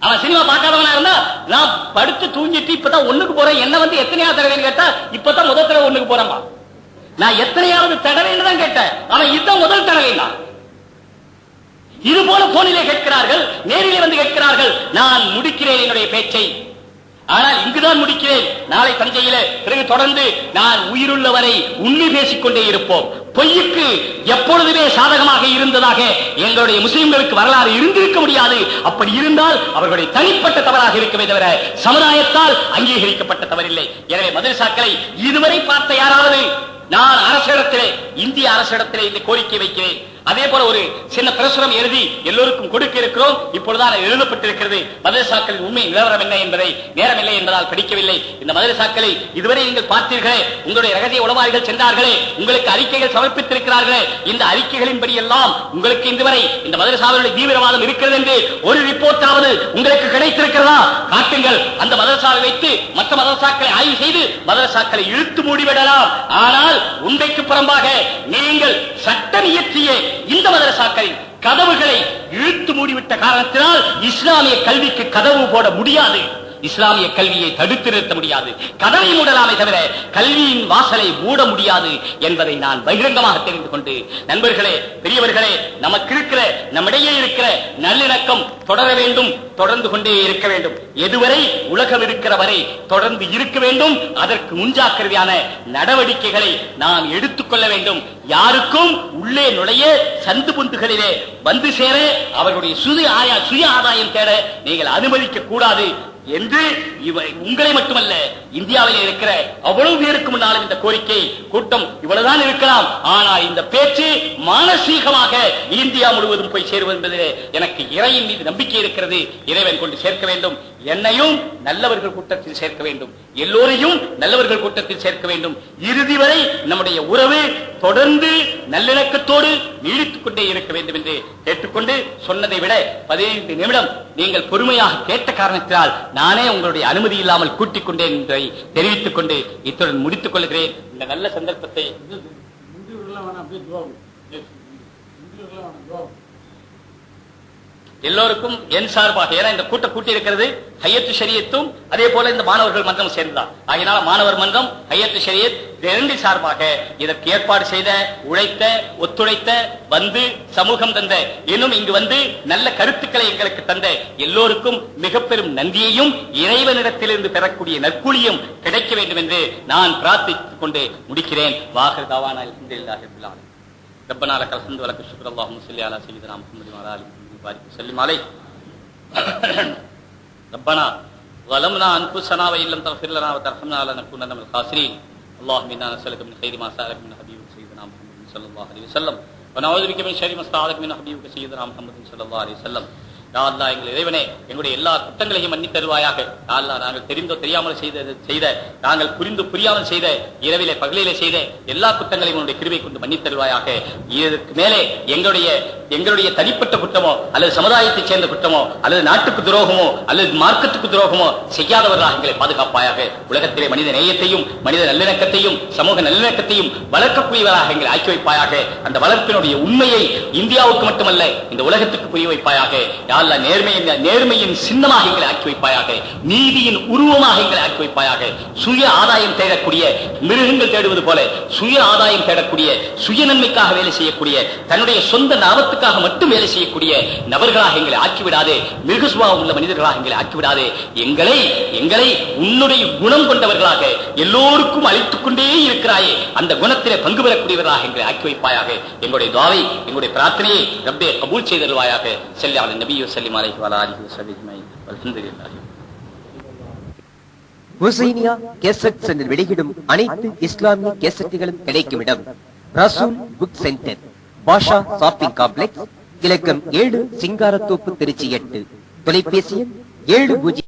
அவன் சினிமா பார்க்காதவனா இருந்தா, நான் படுத்து தூங்கிட்டு இப்பதான் 1க்கு போறேன், என்ன வந்து எத்தனையாவது தடவைன்னு கேட்டா, இப்பதான் முதல் தடவை 1க்கு போறேன். நான் எத்தனையாவது தடவைன்னு தான் கேட்டேன். அவன் இதுதான் முதல் தடவை தான். இது போல போனிலே கேட்கிறார்கள், நேரிலே வந்து கேட்கிறார்கள். நான் முடிக்கிறேன் என்னுடைய பேச்சை, ஆனால் இங்குதான் முடிக்கிறேன். நாளை தஞ்சையில பிறகு தொடர்ந்து நான் உயிருள்ளவரை உண்மை பேசிக்கொண்டே இருப்போம். பொய்யுக்கு எப்பொழுதுமே சாதகமாக இருந்ததாக எங்களுடைய முஸ்லிம்களுக்கு வரலாறு இருந்திருக்க முடியாது. அப்படி இருந்தால் அவர்களுடைய தனிப்பட்ட தவறாக இருக்கவே தவிர சமுதாயத்தால் அங்கீகரிக்கப்பட்ட தவறில்லை. எனவே மதரசாக்களை இதுவரை பார்த்த யாராவது, நான் அரசிடத்திலே, இந்திய அரசிடத்திலே இந்த கோரிக்கை வைக்கிறேன். அதே போல ஒரு சின்ன பிரசுரம் எழுதி எல்லோருக்கும் கொடுக்க இருக்கிறோம். இப்பொழுதுதான் எழுதப்பட்டிருக்கிறது. மதரசாக்களின் உண்மை நிலவரம் என்ன என்பதை நேரம் இல்லை என்பதால் படிக்கவில்லை. இந்த மதரசாக்களை இதுவரை நீங்கள் பார்த்தீர்களே, உங்களுடைய ரகசிய உளவாளிகள் சென்றார்களே, உங்களுக்கு அறிக்கைகள் சமர்ப்பித்திருக்கிறார்களே, இந்த அறிக்கைகளின்படி எல்லாம் உங்களுக்கு இதுவரை இந்த மதரசாவுடைய தீவிரவாதம் இருக்கிறது என்று ஒரு ரிப்போர்ட்டாவது உங்களுக்கு கிடைத்திருக்கிறதா? காட்டுங்கள். அந்த மதரசாவை வைத்து மற்ற மதரசாக்களை ஆய்வு செய்து மதரசாக்களை இழுத்து மூடிவிடலாம். ஆனால் உண்மைக்கு புறம்பாக நீங்கள் சட்டம் இயற்றிய இந்த மதரசாக்களின் கதவுகளை இழுத்து மூடிவிட்ட காரணத்தினால் இஸ்லாமிய கல்விக்கு கதவு போட முடியாது. இஸ்லாமிய கல்வியை தடுத்து நிறுத்த முடியாது. கதவை மூடலாமே தவிர கல்வியின் வாசலை மூட முடியாது என்பதை நான் பகிரங்கமாக தெரிந்து கொண்டு, நண்பர்களே, பெரியவர்களே, நமக்கு இருக்கிற நம்மிடையே இருக்கிற நல்லிணக்கம் தொடர வேண்டும், தொடர்ந்து கொண்டே இருக்க வேண்டும். எதுவரை உலகம் இருக்கிற வரை தொடர்ந்து இருக்க வேண்டும். அதற்கு முன்ஜாக்கிரதையான நடவடிக்கைகளை நாம் எடுத்துக்கொள்ள வேண்டும். யாருக்கும் உள்ளே நுழைய, சந்து பொந்துகளிலே வந்து சேர, அவர்களுடைய சுய ஆதாயம் தேட நீங்கள் அனுமதிக்க கூடாது என்று உங்களை மட்டுமல்ல, இந்தியாவிலே இருக்கிற அவ்வளவு பேருக்கு முன்னாலும் இந்த கோரிக்கை கூட்டம் இவ்வளவுதான் இருக்கலாம். ஆனால் இந்த பேச்சு மானசீகமாக இந்தியா முழுவதும் போய் சேருவது என்பதிலே எனக்கு இறையின் மீது நம்பிக்கை இருக்கிறது. இறைவன் கொண்டு சேர்க்க வேண்டும். என்னையும் நல்லவர்கள் கூட்டத்தில் சேர்க்க வேண்டும், எல்லோரையும் நல்லவர்கள் கூட்டத்தில் சேர்க்க வேண்டும். இறுதி வரை நம்முடைய உறவு தொடர்ந்து நல்லிணக்கத்தோடு நீடித்துக் கொண்டே இருக்க வேண்டும் என்று கேட்டுக்கொண்டு, சொன்னதை விட 15 நிமிடம் நீங்கள் பொறுமையாக கேட்ட காரணத்தினால் நானே உங்களுடைய அனுமதி இல்லாமல் கூட்டிக் கொண்டேன் என்பதை தெரிவித்துக் கொண்டு இத்துடன் முடித்துக் கொள்கிறேன். இந்த நல்ல சந்தர்ப்பத்தை எல்லோருக்கும் என் சார்பாக, ஏன்னா இந்த கூட்டம் கூட்டி இருக்கிறது ஹையத்து ஷரியத்தும் அதே போல இந்த மாணவர்கள் மன்றம் சேர்ந்தார். ஆகினால மாணவர் மன்றம், ஹையத்து ஷரியத் இரண்டு சார்பாக இதற்கு ஏற்பாடு செய்த, உழைத்த, ஒத்துழைத்த, வந்து சமூகம் தந்த, இன்னும் இங்கு வந்து நல்ல கருத்துக்களை எங்களுக்கு தந்த எல்லோருக்கும் மிக பெரும் நன்றியையும் இறைவனிடத்திலிருந்து பெறக்கூடிய நற்கூலியும் கிடைக்க வேண்டும் என்று நான் பிரார்த்தித்துக் கொண்டு முடிக்கிறேன். வாஹிர் தவானா அல்ஹம்துலில்லாஹி ரப்பில் ஆலமீன். ரப்பனா லக்கல் ஹம்து வலக்க ஷுக்ரு. அல்லாஹும்ம ஸல்லி அலா ஸய்யிதினா முஹம்மதின் வ அலா ஆலிஹி வஸல்லம் வஸல்லிம் அலைஹி. ரப்பனா ظلمنا انفسنا وان لم تغفر لنا وترحمنا لنكونن من الخاسرين. اللهم انا نسالك من خير ما سالك من حبيبك سيدنا محمد صلى الله عليه وسلم ونعوذ بك من شر ما استعاذك من حبيبك سيدنا محمد صلى الله عليه وسلم. யா அல்லாஹ், எங்கள் இறைவனே, எங்களுடைய எல்லா குற்றங்களையும் மன்னித் தருவாயாக. யா அல்லாஹ், நாங்கள் தெரிந்தோ தெரியாமல் செய்த, நாங்கள் புரிந்து புரியாமல் செய்த, இரவிலே பகலிலே செய்த எல்லா குற்றங்களையும் உன்னுடைய கிருபை கொண்டு மன்னித் தருவாயாக. இதற்கு மேலே எங்களுடைய தனிப்பட்ட குற்றமோ அல்லது சமுதாயத்தை சேர்ந்த குற்றமோ அல்லது நாட்டுக்கு துரோகமோ அல்லது மார்க்கத்துக்கு துரோகமோ செய்யாதவர்களாக எங்களை பாதுகாப்பாயாக. உலகத்திலே மனித நேயத்தையும் மனித நல்லிணக்கத்தையும் சமூக நல்லிணக்கத்தையும் வளர்க்கக்கூடியவராக எங்களை ஆக்கி வைப்பாயாக. அந்த வளர்ப்பினுடைய உண்மையை இந்தியாவுக்கு மட்டுமல்ல இந்த உலகத்துக்கு புரிய வைப்பாயாக. நேர்மையின் சின்னமாக எங்களை ஆக்கி வைப்பாயாக. நீதியின் உருவமாக எங்களை ஆக்கி வைப்பாயாக. சுய ஆதாயம் தேடக்கூடிய மிருகங்கள் தேடுவது போல சுய ஆதாயம் தேடக்கூடிய, சுய நன்மைக்காக வேலை செய்யக்கூடிய, தன்னுடைய சொந்த லாபத்துக்காக மட்டும் வேலை செய்யக்கூடிய நபர்களாக எங்களை ஆக்கிவிடாதே. மிருக சுபாவம் உள்ள மனிதர்களாக எங்களை ஆக்கிவிடாதே. எங்களை உன்னுடைய குணம் கொண்டவர்களாக எல்லோருக்கும் அளித்துக் கொண்டே இருக்கிறாயே, அந்த குணத்திலே பங்கு பெறக்கூடியவர்களாக எங்களை ஆக்கி வைப்பாயாக. எங்களுடைய துஆவை, எங்களுடைய பிரார்த்தனையை ரப்பே கபூல் செய்தருள்வாயாக. ஸல்லல்லாஹு அலைஹி நபி வஸல்லம் அலைஹி வ ஆலிஹி வஸல்லம். அல்ஹம்துலில்லாஹ். ஹுசைனியா கேசட் சென்டர் வெளியிடும் அனைத்து இஸ்லாமிய கேசட்டுகளும் கிடைக்கும் இடம் ரசூல் புக் சென்டர், பாஷா ஷாப்பிங் காம்ப்ளெக்ஸ், இலக்கம் 7, சிங்காரத்தோப்பு, திருச்சி 8. தொலைபேசி எண் 70